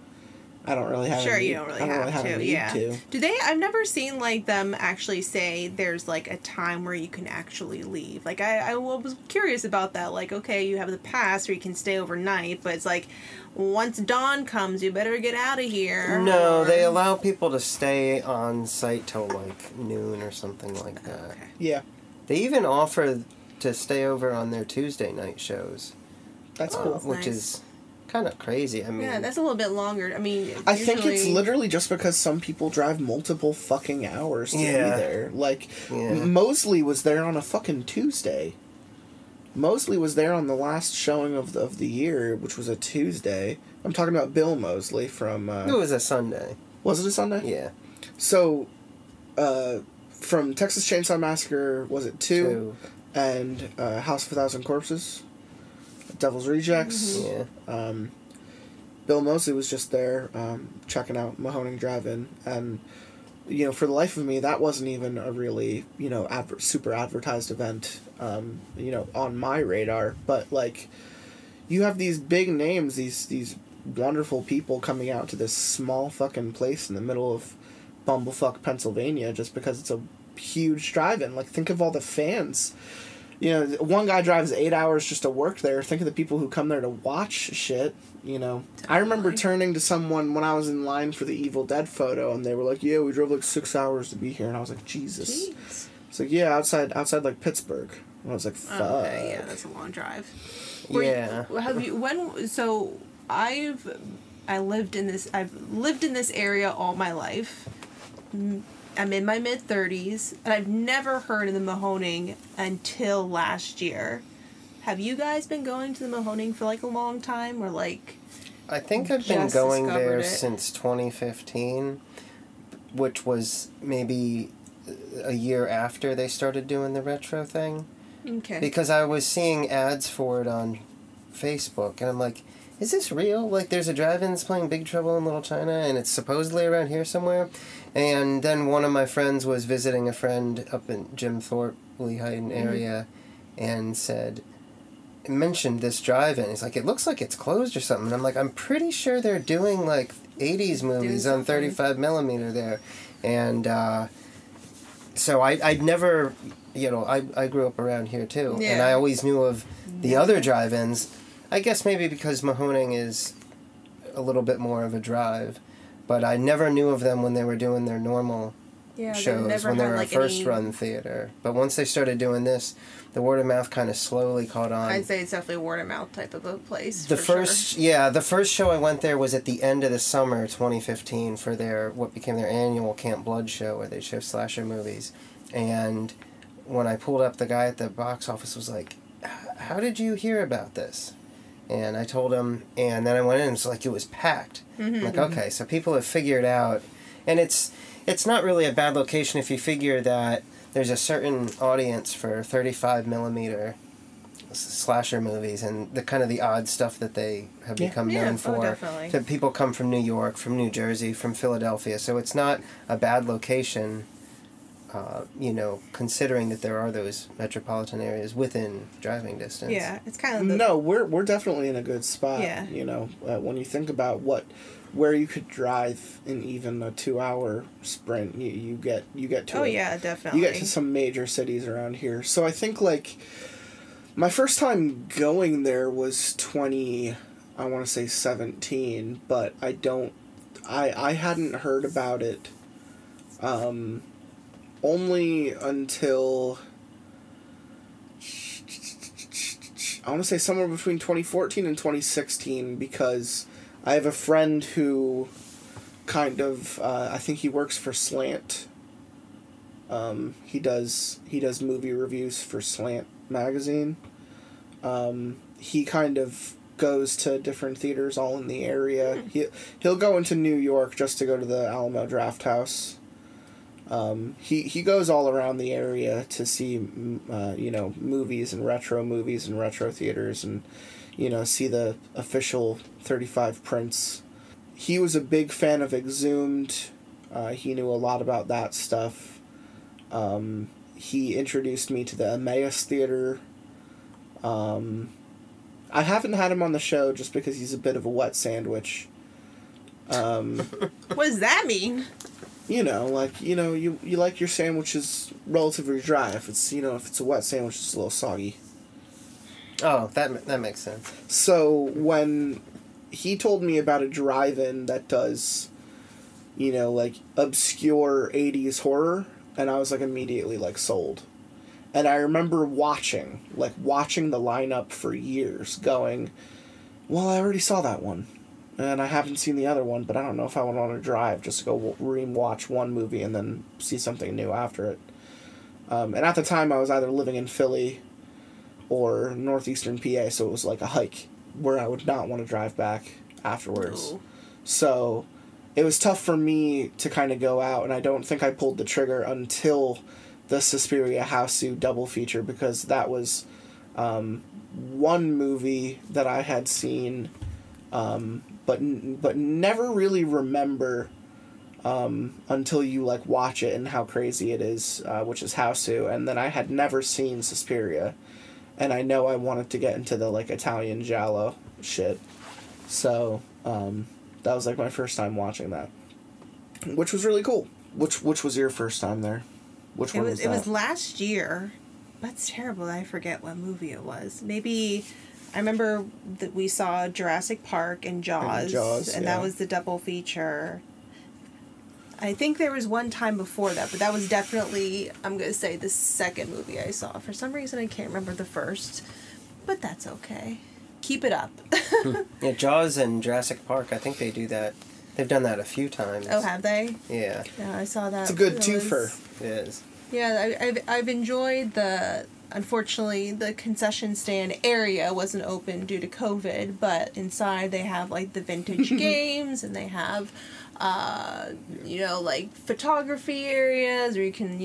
I don't really have. Sure, a need, you don't really I don't have really have to. a need Yeah. to. Do they? I've never seen like them actually say there's like a time where you can actually leave. Like I was curious about that. Like, okay, you have the pass where you can stay overnight, but it's like once dawn comes, you better get out of here. No, or- they allow people to stay on site till like noon or something like that. Okay. Yeah, They even offer to stay over on their Tuesday night shows, that's cool. That's which nice. is kind of crazy. I mean, Yeah, that's a little bit longer. I mean, I think it's usually- literally just because some people drive multiple fucking hours to be Yeah. there. Like, Yeah. Mosley was there on a fucking Tuesday. Mosley was there on the last showing of the year, which was a Tuesday. I'm talking about Bill Mosley from... it was a Sunday. was it a Sunday? Yeah. So, from Texas Chainsaw Massacre, was it 2? And House of a Thousand Corpses? Devil's Rejects? Yeah. Bill Mosley was just there checking out Mahoning Drive-In, and for the life of me, that wasn't even a really super advertised event on my radar. But like, you have these big names, these wonderful people coming out to this small fucking place in the middle of bumblefuck Pennsylvania just because it's a huge drive-in. Like, think of all the fans. You know, one guy drives 8 hours just to work there. Think of the people who come there to watch shit, you know. I remember turning to someone when I was in line for the Evil Dead photo, and they were like, yeah, we drove like 6 hours to be here. And I was like, Jesus. Jeez. It's like, yeah, outside like Pittsburgh. And I was like, fuck. Okay, yeah, that's a long drive. Yeah. I've lived in this area all my life. I'm in my mid-30s, and I've never heard of the Mahoning until last year. Have you guys been going to the Mahoning for, like, a long time, or, like... I think I've been just going discovered there it? since 2015, which was maybe a year after they started doing the retro thing. Okay. Because I was seeing ads for it on Facebook, and I'm like, is this real? Like, there's a drive-in that's playing Big Trouble in Little China, and it's supposedly around here somewhere? And then one of my friends was visiting a friend up in Jim Thorpe, Lehighton area, and mentioned this drive-in. He's like, it looks like it's closed or something. And I'm like, I'm pretty sure they're doing, like, 80s movies on 35 millimeter there. And, so I'd never, you know, I grew up around here, too. Yeah. And I always knew of the other drive-ins. I guess maybe because Mahoning is a little bit more of a drive. But I never knew of them when they were doing their normal shows, when they were a first-run theater. But once they started doing this, the word of mouth kind of slowly caught on. I'd say it's definitely a word of mouth type of a place. The first show I went there was at the end of the summer 2015 for what became their annual Camp Blood show, where they show slasher movies. And when I pulled up, the guy at the box office was like, "How did you hear about this?" And I told him, and then I went in, and it was packed. I'm like, okay, so people have figured out, and it's not really a bad location if you figure that there's a certain audience for 35 millimeter slasher movies and the kind of the odd stuff that they have become known for. Definitely. That people come from New York, from New Jersey, from Philadelphia, so it's not a bad location. You know, considering that there are those metropolitan areas within driving distance. Yeah, it's kind of No, we're definitely in a good spot. Yeah. You know, when you think about where you could drive in even a 2-hour sprint, you get to. Oh yeah, definitely. You get to some major cities around here. So I think like my first time going there was 17, but I hadn't heard about it. Only until I want to say somewhere between 2014 and 2016, because I have a friend who kind of I think he works for Slant. He does movie reviews for Slant magazine. He kind of goes to different theaters all in the area. He'll go into New York just to go to the Alamo Drafthouse. He goes all around the area to see, movies and retro theaters and, see the official 35 prints. He was a big fan of Exhumed. He knew a lot about that stuff. He introduced me to the Emmaus Theater. I haven't had him on the show just because he's a bit of a wet sandwich. What does that mean? You like your sandwiches relatively dry. If it's a wet sandwich, it's a little soggy. Oh, that makes sense. So when he told me about a drive-in that does, obscure 80s horror, and I was immediately sold. And I remember watching the lineup for years, going, well, I already saw that one. And I haven't seen the other one, but I don't know if I want to drive just to go re-watch one movie and then see something new after it. And at the time, I was either living in Philly or northeastern PA, so it was a hike where I would not want to drive back afterwards. Ooh. So it was tough for me to kind of go out, and I don't think I pulled the trigger until the Suspiria Houseu double feature, because that was one movie that I had seen... but never really remember until you watch it and how crazy it is, which is Houseu. And then I had never seen Suspiria, and I know I wanted to get into the Italian giallo shit. So That was like my first time watching that, which was really cool. Which was your first time there? Which one was that? It was last year. That's terrible. I forget what movie it was. Maybe I remember that we saw Jurassic Park and Jaws, and that was the double feature. I think there was one time before that, but that was definitely, I'm going to say, the second movie I saw. For some reason, I can't remember the first, but that's okay. Keep it up. Yeah, Jaws and Jurassic Park, I think they do that. They've done that a few times. Oh, have they? Yeah. Yeah, I saw that. It's a good twofer. It is. Yeah, I've enjoyed unfortunately, the concession stand area wasn't open due to COVID, but inside they have, like, the vintage games, and they have, like, photography areas where you can,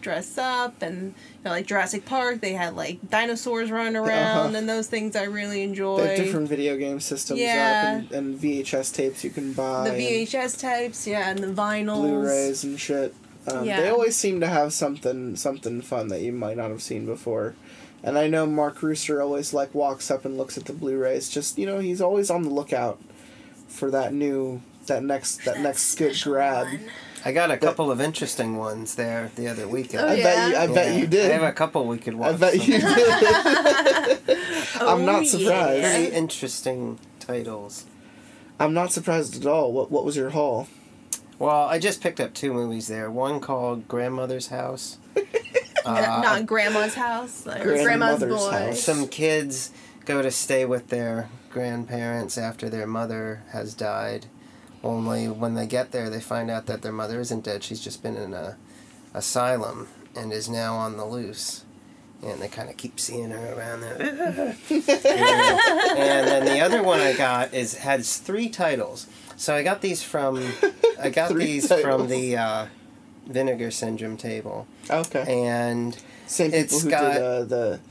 dress up, and, like, Jurassic Park, they had, like, dinosaurs running around, and those things I really enjoy. They have different video game systems up, and VHS tapes you can buy. The VHS tapes, and the vinyls. Blu-rays and shit. They always seem to have something fun that you might not have seen before. And I know Mark Rooster always, like, walks up and looks at the Blu-rays. Just, he's always on the lookout for that next good grab. One. I got a couple of interesting ones there the other weekend. Oh, I bet you did. I have a couple we could watch. I bet you did. I'm not surprised. Pretty interesting titles. I'm not surprised at all. What was your haul? Well, I just picked up 2 movies there. One called Grandmother's House. Not Grandma's House. Like Grandma's Boy. House. Some kids go to stay with their grandparents after their mother has died. Only when they get there, they find out that their mother isn't dead. She's just been in a asylum and is now on the loose. And they kind of keep seeing her around there. And then the other one I got has 3 titles. So I got these from the Vinegar Syndrome table. Okay. And same people who did the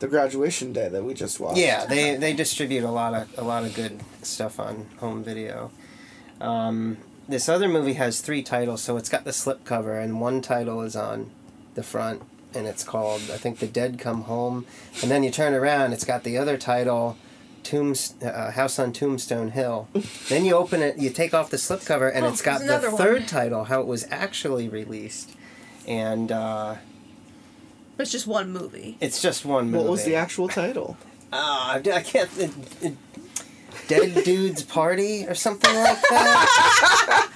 graduation day that we just watched. Yeah, they distribute a lot of good stuff on home video. This other movie has 3 titles, so it's got the slipcover, and one title is on the front, and it's called, I think, The Dead Come Home. And then you turn around, it's got the other title, House on Tombstone Hill. Then you open it, you take off the slipcover, and it's got the third title, how it was actually released. And it's just one movie. It's just one movie. What was the actual title? I can't. Dead Dude's Party or something like that.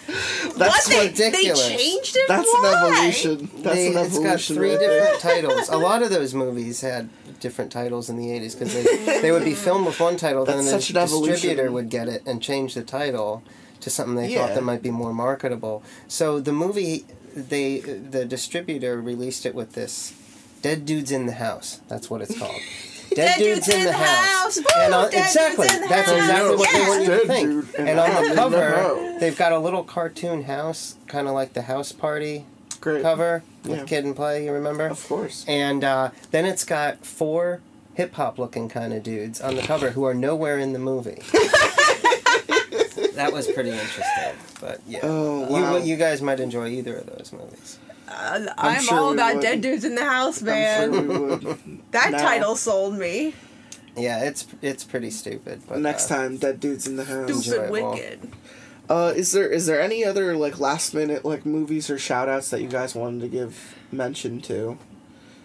That's ridiculous. They changed it? That's Why? an evolution. It's got 3 different titles. A lot of those movies had different titles in the 80s because they would be filmed with one title, then the distributor would get it and change the title to something they thought that might be more marketable. So the movie, the distributor released it with this Dead Dudes in the House. That's what it's called. Dead Dudes in the House. And exactly. That's exactly what they want you to think. And on the cover, they've got a little cartoon house, kind of like the House Party cover with Kid and Play, you remember? Of course. And then it's got 4 hip-hop looking kind of dudes on the cover who are nowhere in the movie. That was pretty interesting. But yeah. Oh, wow. You guys might enjoy either of those movies. I'm sure all about Dead Dudes in the House, man. I'm sure we would. That title sold me. Yeah, it's pretty stupid. But next time, Dead Dudes in the House. Stupid wicked. Is there any other like last minute like movies or shout outs that you guys wanted to give mention to?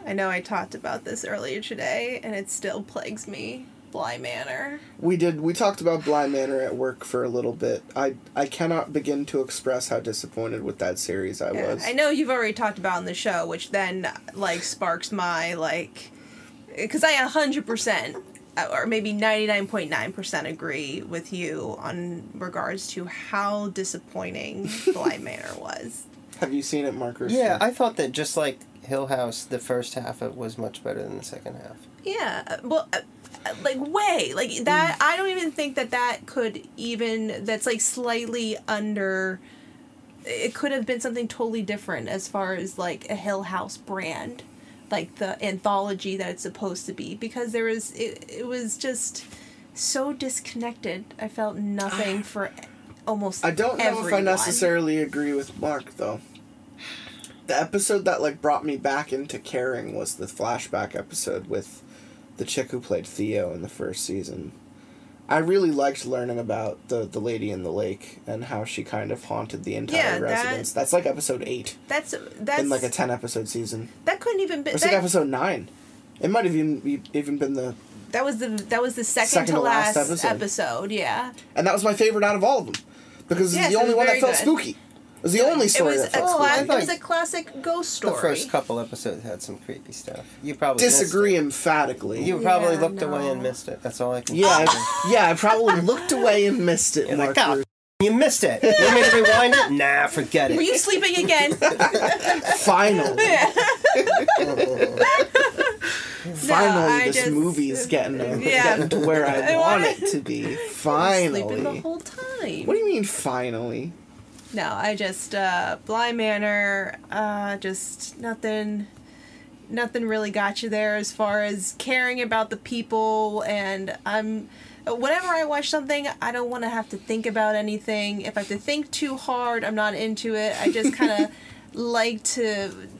I know I talked about this earlier today, and it still plagues me. Bly Manor. We talked about Bly Manor at work for a little bit. I cannot begin to express how disappointed with that series I was. I know you've already talked about in the show, which then like sparks my like, because I 100% or maybe 99.9% agree with you on regards to how disappointing Bly Manor was. Have you seen it, Mark Rooster? Yeah, I thought that just like Hill House, the first half of it was much better than the second half. Yeah, well, like way like that. I don't even think that could even. That's like slightly under. It could have been something totally different as far as like a Hill House brand, like the anthology that it's supposed to be, because there was it was just so disconnected. I felt nothing for almost. I don't know everyone. if I necessarily agree with Mark though. The episode that like brought me back into caring was the flashback episode with the chick who played Theo in the first season. I really liked learning about the lady in the lake and how she kind of haunted the entire residence. That's like episode 8. That's in like a 10-episode season. That couldn't even be. It's like episode 9. It might have even been the. That was the second to last episode. Yeah. And that was my favorite out of all of them, because it's the only one that felt spooky. It was the only story that felt spooky. It was a classic ghost story. The first couple episodes had some creepy stuff. You probably disagree emphatically. You probably looked away and missed it. That's all I can say. Yeah, I probably looked away and missed it. Mark, you missed it. You want me to rewind it? Nah, forget it. Were you sleeping again? Finally. Finally, this movie's getting to where I want it to be. Finally. Sleeping the whole time. What do you mean, finally? No, I just, Bly Manor, just nothing really got you there as far as caring about the people, and whenever I watch something, I don't want to have to think about anything. If I have to think too hard, I'm not into it. I just kind of like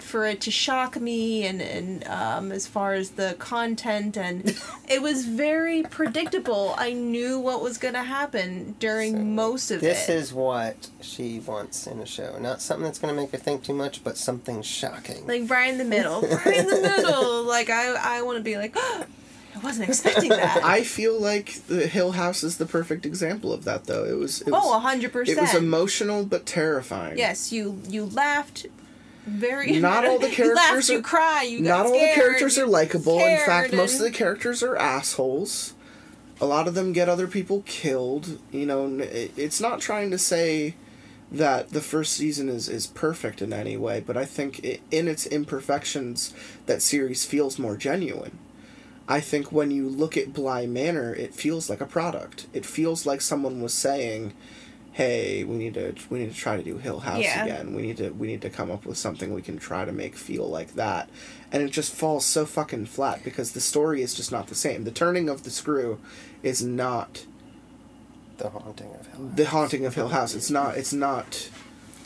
for it to shock me, and as far as the content, and it was very predictable. I knew what was going to happen during most of it. This is what she wants in a show. Not something that's going to make her think too much, but something shocking. Like right in the middle. Right in the middle. Like, I want to be like, oh, I wasn't expecting that. I feel like the Hill House is the perfect example of that, though. It was 100%. It was emotional but terrifying. Yes, you laughed. Not all the characters you laughed, you cry, you got not scared, all the characters are likable. In fact, most and of the characters are assholes. A lot of them get other people killed. You know, it's not trying to say that the first season is perfect in any way, but I think in its imperfections, that series feels more genuine. I think when you look at Bly Manor, it feels like a product. It feels like someone was saying, "Hey, we need to try to do Hill House again. We need to come up with something we can try to make feel like that." And it just falls so fucking flat because the story is just not the same. The turning of the screw is not The Haunting of Hill House. The Haunting of Hill House. It's not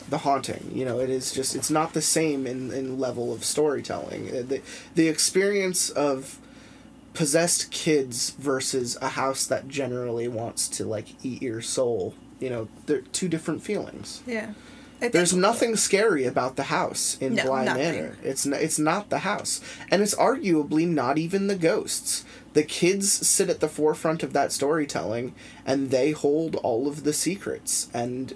The Haunting. You know, it is just, it's not the same in level of storytelling. The experience of possessed kids versus a house that generally wants to, like, eat your soul, you know, they're two different feelings. Yeah. There's nothing scary about the house in Bly Manor. It's not the house. And it's arguably not even the ghosts. The kids sit at the forefront of that storytelling, and they hold all of the secrets, and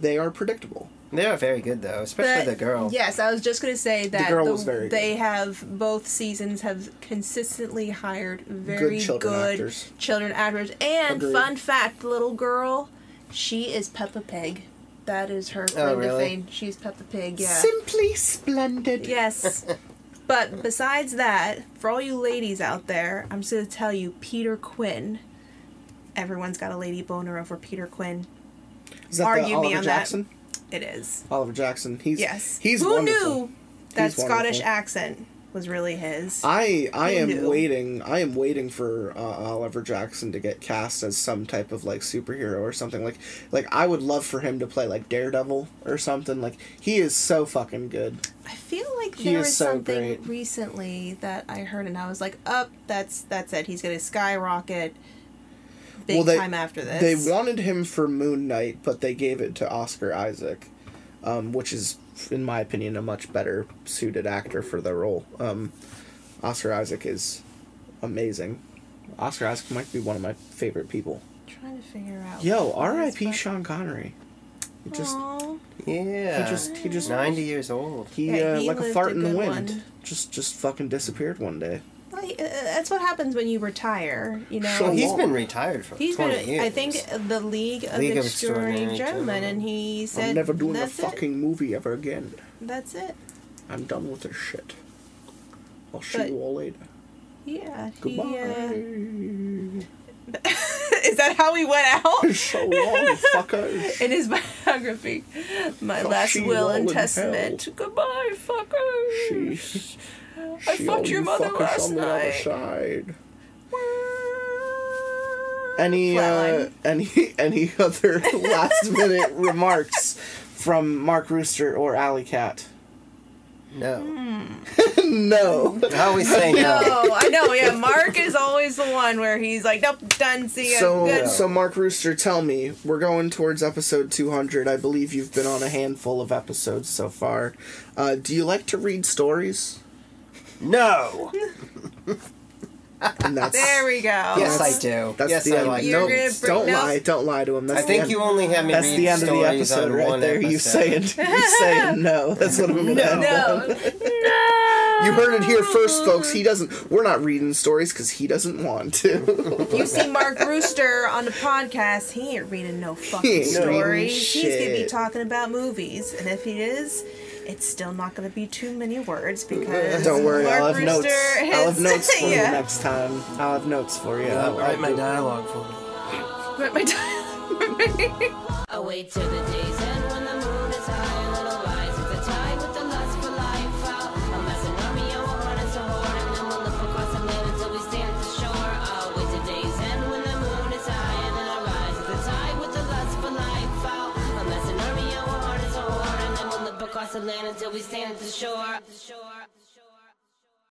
they are predictable. They are very good, though, especially the girl. Yes, I was just going to say that the girl was very they good. have, both seasons have consistently hired very good children actors. And Agreed. fun fact, the little girl, she is Peppa Pig. That is her claim to fame. She's Peppa Pig, yeah. Simply splendid. Yes. But besides that, for all you ladies out there, I'm just going to tell you, Peter Quinn. Everyone's got a lady boner over Peter Quinn. Is that Argue Oliver me on Jackson? That. It is. Oliver Jackson. He's Who wonderful. knew that He's Scottish wonderful. accent was really his? I am waiting for Oliver Jackson to get cast as some type of, like, superhero or something. Like I would love for him to play, like, Daredevil or something. Like, he is so fucking good. I feel like He there is was so something great. recently that I heard, and I was like, that's it. He's going to skyrocket big time after this. They wanted him for Moon Knight, but they gave it to Oscar Isaac, which is, in my opinion, a much better suited actor for the role. Oscar Isaac is amazing. Oscar Isaac might be one of my favorite people. I'm trying to figure out. Yo, R.I.P. Sean Connery. He just, he just 90 years old. He like a lived fart a in the good wind. one. Just fucking disappeared one day. Well, that's what happens when you retire, you know. So He's been retired for 20 years. I think the League of Extraordinary Gentlemen, and he said, I'm never doing a that's fucking movie ever again. That's it. I'm done with this shit. I'll see you all later. Yeah. Goodbye. Is that how he went out? So long, fuckers. In his biography, my last see will you and all in testament. hell. Goodbye, fuckers. I She fucked your only mother fuck us last on the other night. side. Flatline. Any other last minute remarks from Mark Rooster or Alley Cat? No. No. I always say no. No, I know. Yeah, Mark is always the one where he's like, nope, done. See ya. Good. So Mark Rooster, tell me, we're going towards episode 200. I believe you've been on a handful of episodes so far. Do you like to read stories? No. And that's, There we go. Yes, I do. That's yes, the I end. like. You're No, gonna bring- don't no. lie. Don't lie to him. That's I the think end. you only have me That's read the end of the stories episode on right one there. You episode. saying no. That's what I'm gonna end No. on. You heard it here first, folks. He doesn't. We're not reading stories because he doesn't want to. If you see Mark Rooster on the podcast, he ain't reading no fucking He ain't reading stories. He's gonna be shit. talking about movies, and if he is, it's still not gonna be too many words because Don't worry, Mark I'll have Rooster notes. Has, I'll have notes for you yeah. next time. I'll have notes for you. Write my dialogue for me. Write my time. I wait till the day's end when the moon is high and it'll rise with the tide with the lust for life out. A massive army of a heart and so hard and then we'll look across the land until we stand at the shore. I'll wait till day's end when the moon is high and it'll rise with the tide with the lust for life out. A massive army of a heart and so hard and then we'll look across the land until we stand at the shore.